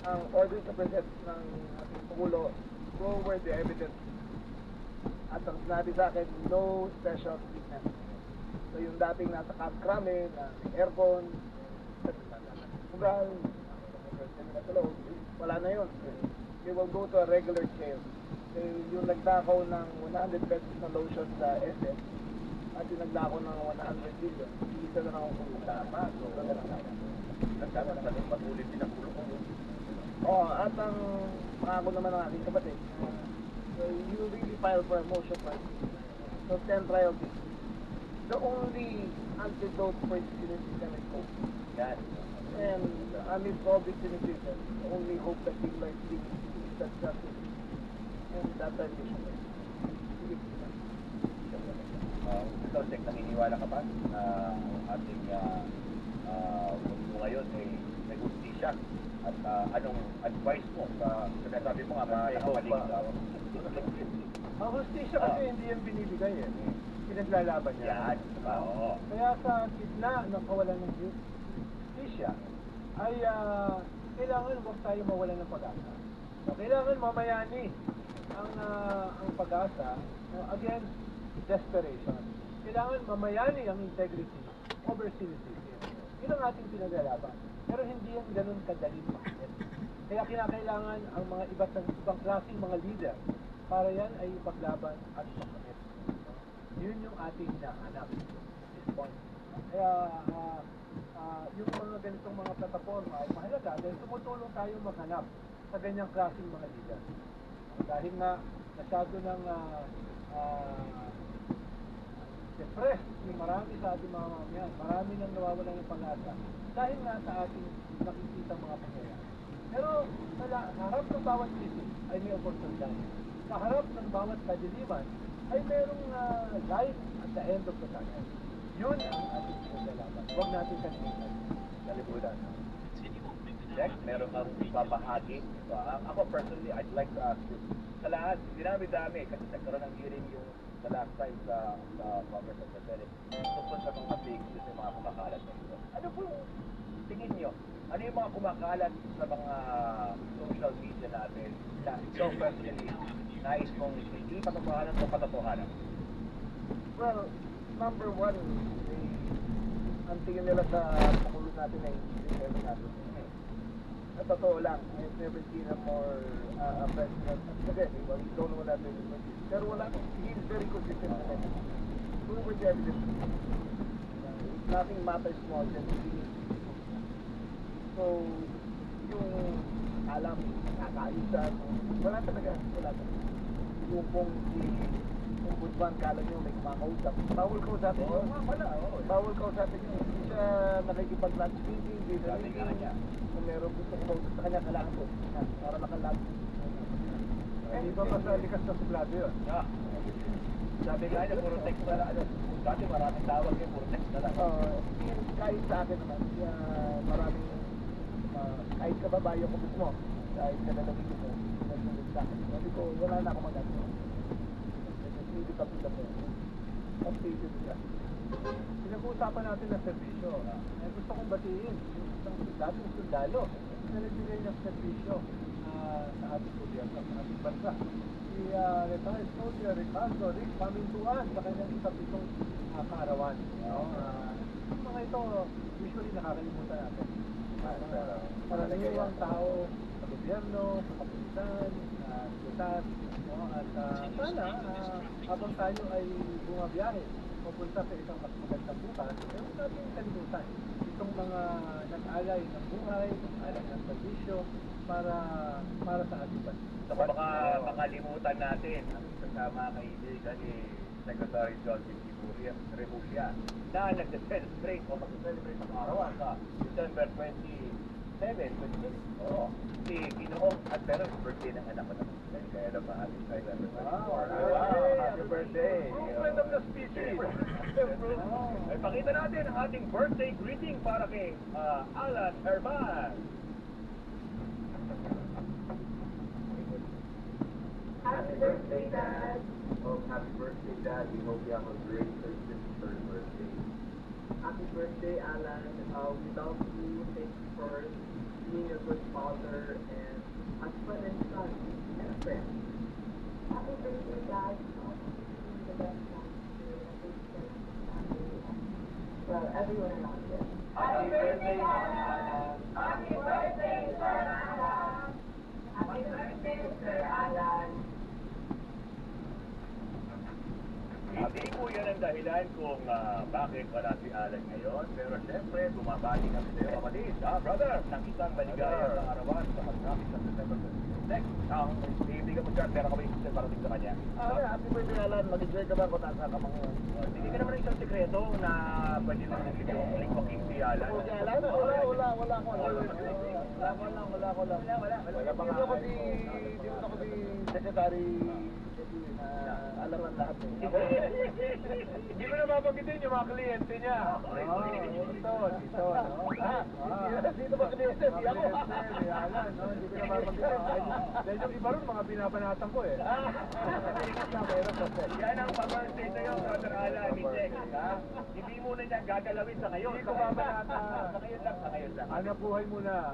Ang order sa present ng ating Pangulo, go where the evidence. At ang sinabi sa akin, no special treatment. So yung dating nasa Camp Crame, na may aircon, wala na yun. They will go to a regular jail. So, yung nagdakaw ng 100 pesos na lotion sa SF at yung nagdakaw ng 100 billion, isa na lang kung tama. So, Nagdaman sa patuloy din ang kulong. at ang pangako naman ng aking kapatid, so you really file for a motion for so 10 trial cases. The only antidote for cynicism is hope. Yan. And amidst all this cynicism, the only hope that people are seeing is that justice. And that's our mission. Ikaw, Tek, naniniwala ka ba na ating mundo ngayon ay may justisya? At anong advice mo sa sinasabi mo nga mga nakapaligid sa Ang hustisya kasi hindi yan binibigay eh. Pinaglalaban niya. yan? Oo. Kaya sa gitna ng kawalan ng hustisya, ay kailangan huwag tayo mawalan ng pag-asa. So, kailangan mamayani ang pag-asa against desperation. Kailangan mamayani ang integrity over cynicism. Yun ang ating pinaglalaban. Pero hindi yan ganun kadaling makit. Kaya kinakailangan ang mga ibang klaseng mga leader para yan ay ipaglaban at makamit. Yun yung ating hinahanap at this point. Kaya yung mga ganitong mga plataforma ay mahalaga dahil tumutulong tayo maghanap sa ganyang klaseng mga leader. Dahil nga masyado ng depressed yung marami sa ating mga mamamayan, marami nang nawawalan ng pag-asa dahil nga sa ating nakikita mga pangyayari. Pero sa harap ng bawat krisis ay may oportunidad. Sa harap ng bawat kadiliman ay mayroong light at the end of the tunnel. Yun ang ating pinaglalaban. Huwag natin kalimutan. Tek, meron kang babahagi. Ako personally, I'd like to ask you, sa lahat, dinami-dami, kasi nagkaroon ng hearing yung sa last time sa Congress of the Senate, tungkol sa mga fake news yung mga kumakalat na ito. Ano po yung tingin nyo? Ano yung mga kumakalat sa mga social media natin na ikaw personally, nais mong hindi patotohanan o patotohanan? Well, number one, ang tingin nila sa Pangulo natin ay hindi natin. At totoo lang, I've never seen a more a president. Again, we don't know what that is. Pero wala, he is very consistent na rin. So prove with evidence. Nothing matters more than being. So, yung alam, kakaayusan, wala talaga. Yung kung si Ombudsman, kala nyo may kumakausap. Bawal kausapin yun. Bawal kausapin yun. Hindi siya nakikipag-lunch meeting, dinner meeting. Kung meron gusto ko kausap sa kanya, kailangan ko. Para naka-lunch. Hindi ba pa sa likas na sublado yun? Sabi nga niya, puro text na lang. Dati maraming tawag eh, puro text na lang. Kahit sa akin naman, maraming, kahit kababayan ko mismo, kahit kalalagin ko, nagsulit sa akin. Sabi ko, wala na akong magagawa. Hindi ka pila mo. Updated siya. Pinag-uusapan natin ng serbisyo. Gusto kong batiin yung isang dating sundalo na nagbigay ng serbisyo sa ating gobyerno, sa ating bansa. Si retired soldier Ricardo Rick Pamintuan sa kanyang isa-pitong kaarawan. Yung mga ito, usually nakakalimutan natin. Karaniwang tao sa gobyerno, sa kapulisan, sa lutas, at sana habang tayo ay bumabiyahe papunta sa isang mas magandang bukas, huwag natin kalimutan itong mga nag-alay ng buhay, nag-alay ng servisyo para sa ating bansa. So baka makalimutan natin ang kasama kaibigan ni Secretary John Remulla na nag-celebrate o mag-celebrate ang arawan sa December 27, 26. Oo. Si Ginoong at pero birthday ng anak ko naman. Kaya na mahalit tayo na happy birthday. Movement of the species. Ay, pakita natin ang ating birthday greeting para kay Alan Herman. Happy birthday, Dad. Oh, happy birthday, Dad. We hope you have a great 33rd birthday. Happy birthday, Alan. We love you. Thank you for being a good father and husband and son and a friend. Happy birthday, Dad. The best one. Well, everyone around you. Happy birthday, Alan. Happy birthday, Sir Alan. Happy birthday, Sir Alan. Hindi po yan ang dahilan kung bakit wala si Alan ngayon. Pero siyempre, bumabati kami sa iyo, kapatid. Brother, ng isang maligayang arawan sa pag-rapid sa December 26. Hindi ka mag-chat, pero kami gusto parating sa kanya. Happy birthday, Alan. Mag-enjoy ka ba kung nasa ka mga Hindi ka naman isang sekreto na pwede naman yung video click si Alan. Wala ko lang. Hindi mo ako di secretary alaman lahat eh. Hindi mo na babanggitin yung mga kliyente niya. Ito, no? Dito ba kliyente? Di ako. Hindi Alan, no? Hindi ko na babanggitin. Dahil yung iba rin, mga binabanatan ko eh. Yan ang pa-birthday sa'yo, Brother Alan, ni Jack. Hindi mo na niya gagalawin sa ngayon. Hindi ko babanata. Sa ngayon lang. Hanap buhay muna.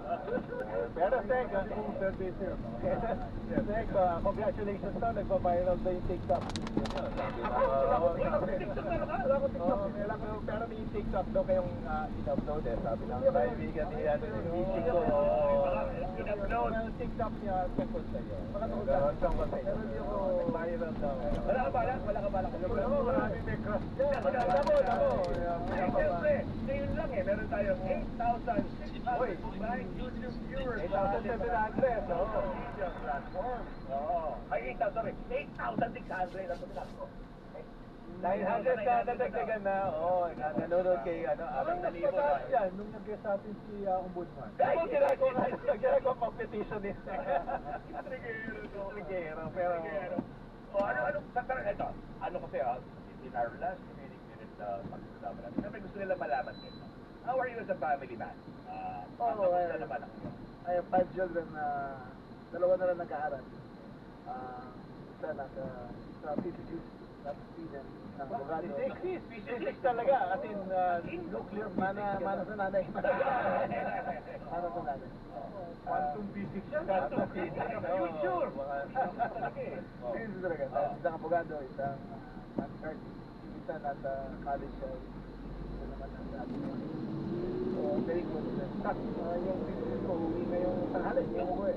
Pero Tek, kung birthday sa'yo. Tek, congratulations na. Nagpa-viral na yung TikTok. Pero may TikTok daw kayong in-upload eh. Sabi ng kaibigan ni Vicky ko. In-upload. Yung TikTok niya tungkol sa'yo. Tungkol sa'yo. Pero hindi ako nag-viral daw. Wala ka balak? Marami may crush dyan. Ako. Siyempre, ngayon lang eh, meron tayong 8,600 YouTube viewers. 8,700. Social platform. Oo. Ay, 8,600 ang pagkakas ko. 900 na nadagdagan na. Oo, nanonood kay Alang na libo na. Mataas yan, nung nag-guest sa atin si Ombudsman. Ay, Ginagawa competition eh. Trigero, pero... O, ano, ito, ano kasi in our last community minute pag-usapan natin, siyempre gusto nila malaman din. How are you as a family man? Kamusta naman ang I have 5 children na dalawa na lang nag-aaral. Isa nasa PPG, nasa Sweden, ng abogado. Physics talaga, as in nuclear physics. Mana sa nanay. Mana sa nanay. Quantum physics yan. Quantum physics. Future. Physics talaga. Isang abogado, isang nag-art. Isa nasa college siya. Isa naman nasa So, very good. Yung physics ko, uwi na yung tanghali. Yung uwi.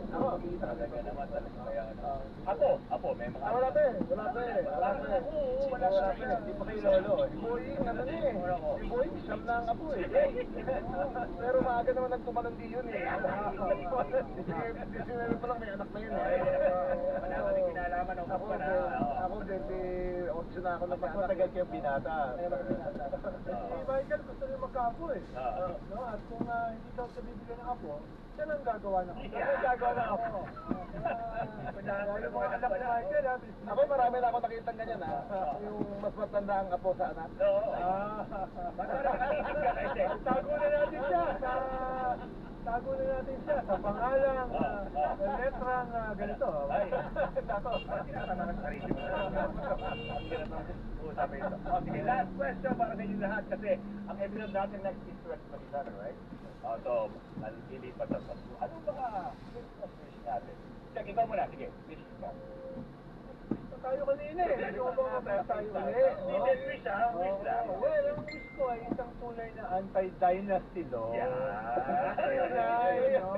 Talaga naman talaga kaya Apo, may mga Wala pa eh. Wala pa eh. Wala pa eh. Oo, wala Wala pa pa eh. eh. Hindi pa kayo lolo. Si Boying, ano na eh. Si Boying, siyam na ang apo eh. Pero maaga naman nagtumalandi yun eh. 19 pa lang may anak na yun eh. Wala ka rin kinalaman ng Ako, papa na. ako 28 na ako na Mas matagal kayong binata. Si Michael gusto rin magkaapo eh. Oo. No? At kung hindi daw siya bibigyan ng apo, siya nang gagawa ng apo. Siya ang gagawa ng apo. Dahil mga anak ni Michael, Ako marami na ako nakita ganyan ha. Yung mas matanda ang apo sa anak. Oo. Baka nakakasig ka kasi. Tago na natin siya sa pangalang, sa letrang ganito. Ay, Tato, parang tinatama ng sarili mo. Ang hirap ng usapin ito. O, sige, last question para sa inyo lahat kasi ang episode natin next is 2027, right? So, nalilipat sa Pasko. Anong mga wish natin? Check, ikaw muna. Sige, wish mo. Tayo kanina eh. Hindi ko ba tayo ulit? Hindi din wish, ha? Wish lang. Well, ang wish ko ay isang tunay na anti-dynasty law. Yeah. Tunay, no?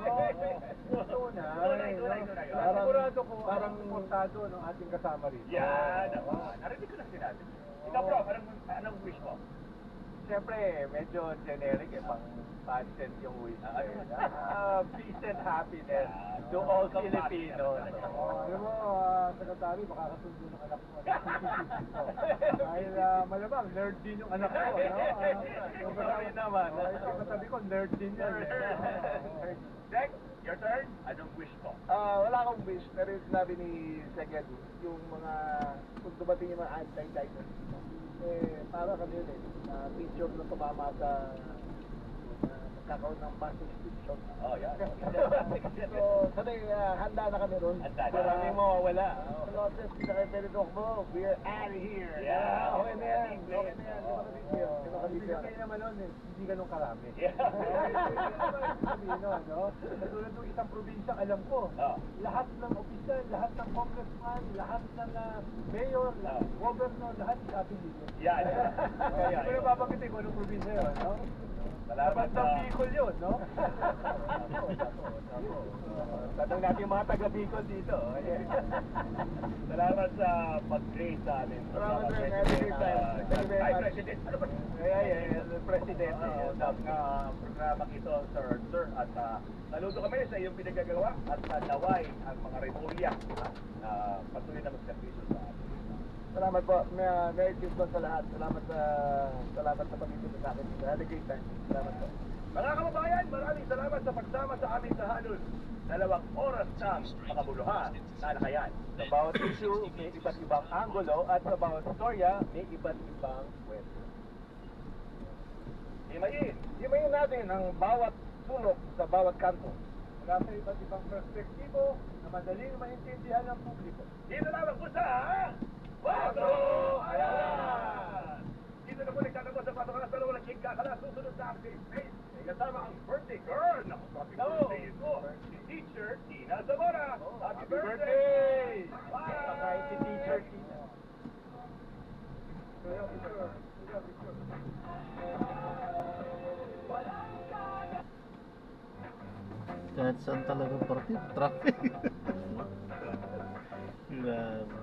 Tunay. Sigurado ko parang importado ng ating kasama rito. Yan, naman. Narinig ko na sinabi. Ikaw, bro, anong wish mo? Siyempre, medyo generic eh, pang pageant yung wish ko eh. Peace and happiness to all Filipinos. Alam mo, Secretary, makakasundo ng anak mo. Dahil malamang, nerd din yung anak ko, no? Sorry naman. Sabi ko, nerd din yan. Jack, your turn. Anong wish mo? Wala akong wish, pero yung sinabi ni Seged, yung mga, kung dumating yung mga anti-dynasty, para kami yun picture na tumama sa magkakaroon ng mass extinction. Oh, yeah. So, sanay, handa na kami ron. Handa na. Maraming mawawala. Loses, hindi na kayo pwede mo. We're out of here. Yeah. Okay na yan. Okay na yan. Di ba kabig yun? Di ba kabig Ibig yun? sabihin naman nun, hindi ganun karami. Yeah. Sabihin nun, no? Katulad ng isang probinsya, alam ko, Oh. lahat ng opisyal, lahat ng congressman, lahat ng mayor, governor, lahat sabi dito. Yan. Kaya, hindi ko na babanggitin kung anong probinsya yun, no? Salamat Dapat ng Bicol yun, no? Tanong natin yung mga taga-Bicol dito. Salamat sa pag-grace sa amin. Salamat rin. Thank you very much. President. Ano ba? Presidente ng programang ito, Sir. At saludo kami sa iyong pinagagawa at naway ang mga repolya patuloy na magservisyo sa atin. Salamat po. Merry Christmas sa lahat. Salamat sa pag-ibig sa akin. Had a great time. Salamat po. Mga kababayan, maraming salamat sa pagsama sa amin sa halos 2 oras ng makabuluhan talakayan. Sa bawat issue, may iba't ibang angulo at sa bawat storya, may iba't ibang kwento. Himayin natin ang bawat sulok sa bawat kanto. Mula sa iba't ibang perspektibo na madaling maintindihan ng publiko. Dito lamang po sa Pato Ayan! Dito na po nagtatapos sa Pato Ayan. Pero walang kikakala susunod sa ating face. May kasama ang birthday girl. Naku, happy birthday ito. Si Teacher Tina Zamora. Happy birthday! Kahit si teacher, Tina. Kahit saan talagang party, traffic. Grabe.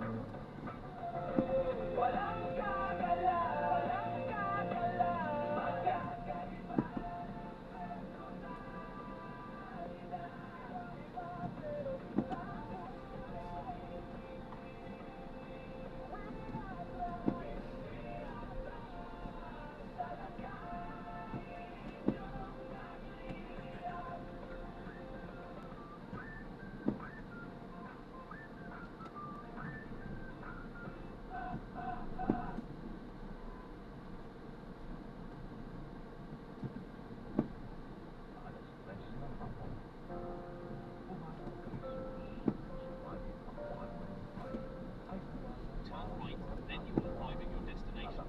Turn right, then you will arrive at your destination.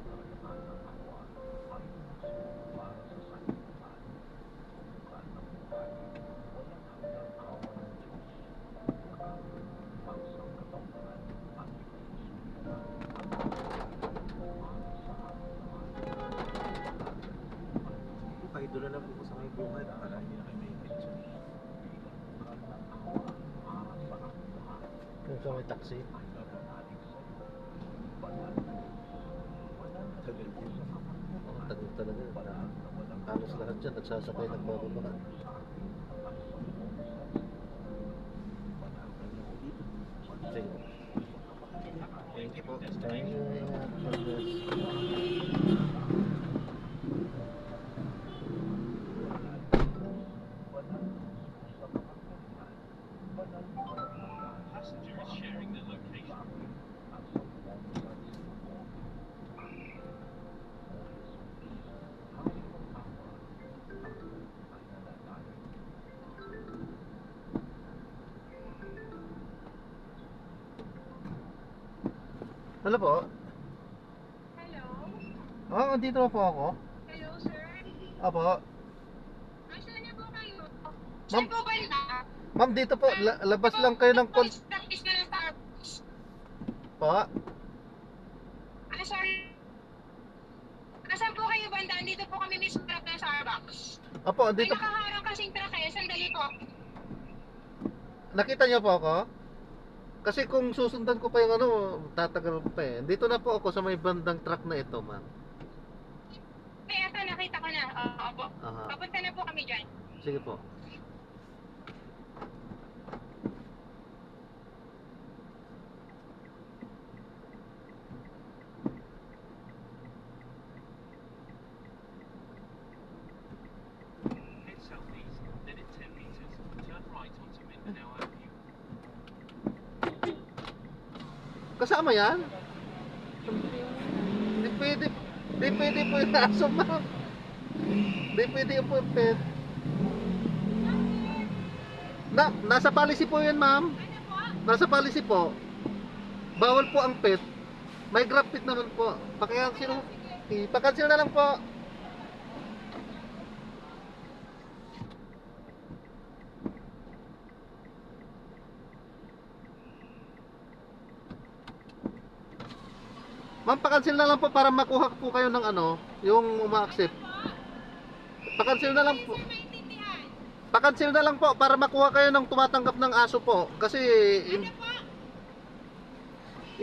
Kahit doon na lang po sa may bungad para hindi na kayo may picture. Kung sa may taxi. Opo. Tagal din. Ang tagal talaga. Halos lahat dyan, nagsasakay ng bababaan. Sige. Thank you po. Thank you. Ingat. God bless. Passenger is sharing the location. Hello po. Hello? Andito na po ako. Hello, sir? Apo. Nasaan na po kayo? Saan po banda? Ma'am, dito po. Labas lang kayo ng Practice na ng Starbucks. po. Sorry. Nasaan po kayo banda? Andito po kami mismo ng Starbucks. Apo, May andito. nakaharang kasing truck eh. Sandali po. Nakita niyo po ako? Kasi kung susundan ko pa yung ano, tatagal pa eh. Dito na po ako sa may bandang truck na ito, ma'am. Kaya ito, nakita ko na. Opo. Aha. Papunta na po kami dyan. Sige po. Head southeast, then in 10 meters, turn right onto Mindanao Avenue. Kasama yan? Di pwede. Di pwede po yung aso, ma'am. Di pwede yung po yung pet. Nasa policy po yan, ma'am. Ano po? Nasa policy po. Bawal po ang pet. May grab pet naman po. Paki-cancel. Pa-cancel na lang po. Ma'am, pa-cancel na lang po para makuha po kayo ng ano, yung uma-accept. Pa-cancel na lang po. Sir, maintindihan. Pa-cancel na lang po para makuha kayo ng tumatanggap ng aso po. Kasi Ano po?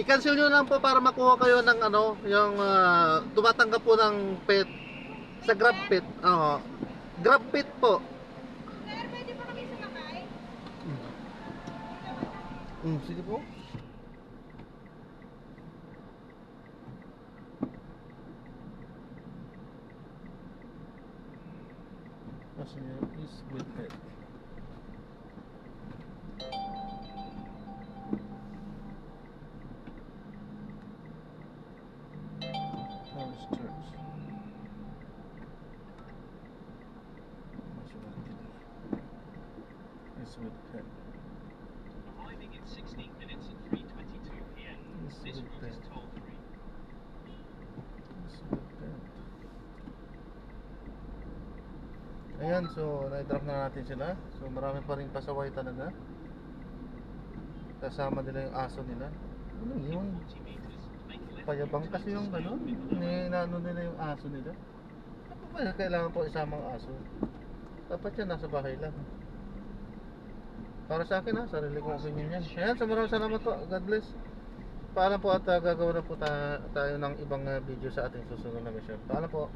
i-cancel nyo lang po para makuha kayo ng ano, yung tumatanggap po ng pet sa Grab Pet. Oo. Grab Pet po. Sir, pwede po kami sumakay? Sige po. Passenger is with pet. Parish Church. Is with pet. Arriving in 16 minutes at 3:22 p.m. Yes, This with route is pet. toll-free. Is with pet. Ayan, so na-drop na natin sila. So marami pa rin pasaway talaga. Kasama nila yung aso nila. Ano yun? 40 meters, make left Payabang onto kasi yung Mindanao gano'n. Avenue. Inaano nila yung aso nila. Ano ba kailangan po isamang aso? Dapat yan nasa bahay lang. Para sa akin ha, sarili kong opinion yan. Ayan, so maraming salamat po. God bless. Paalam po at gagawin na po tayo ng ibang video sa ating susunod na mission. Paalam po.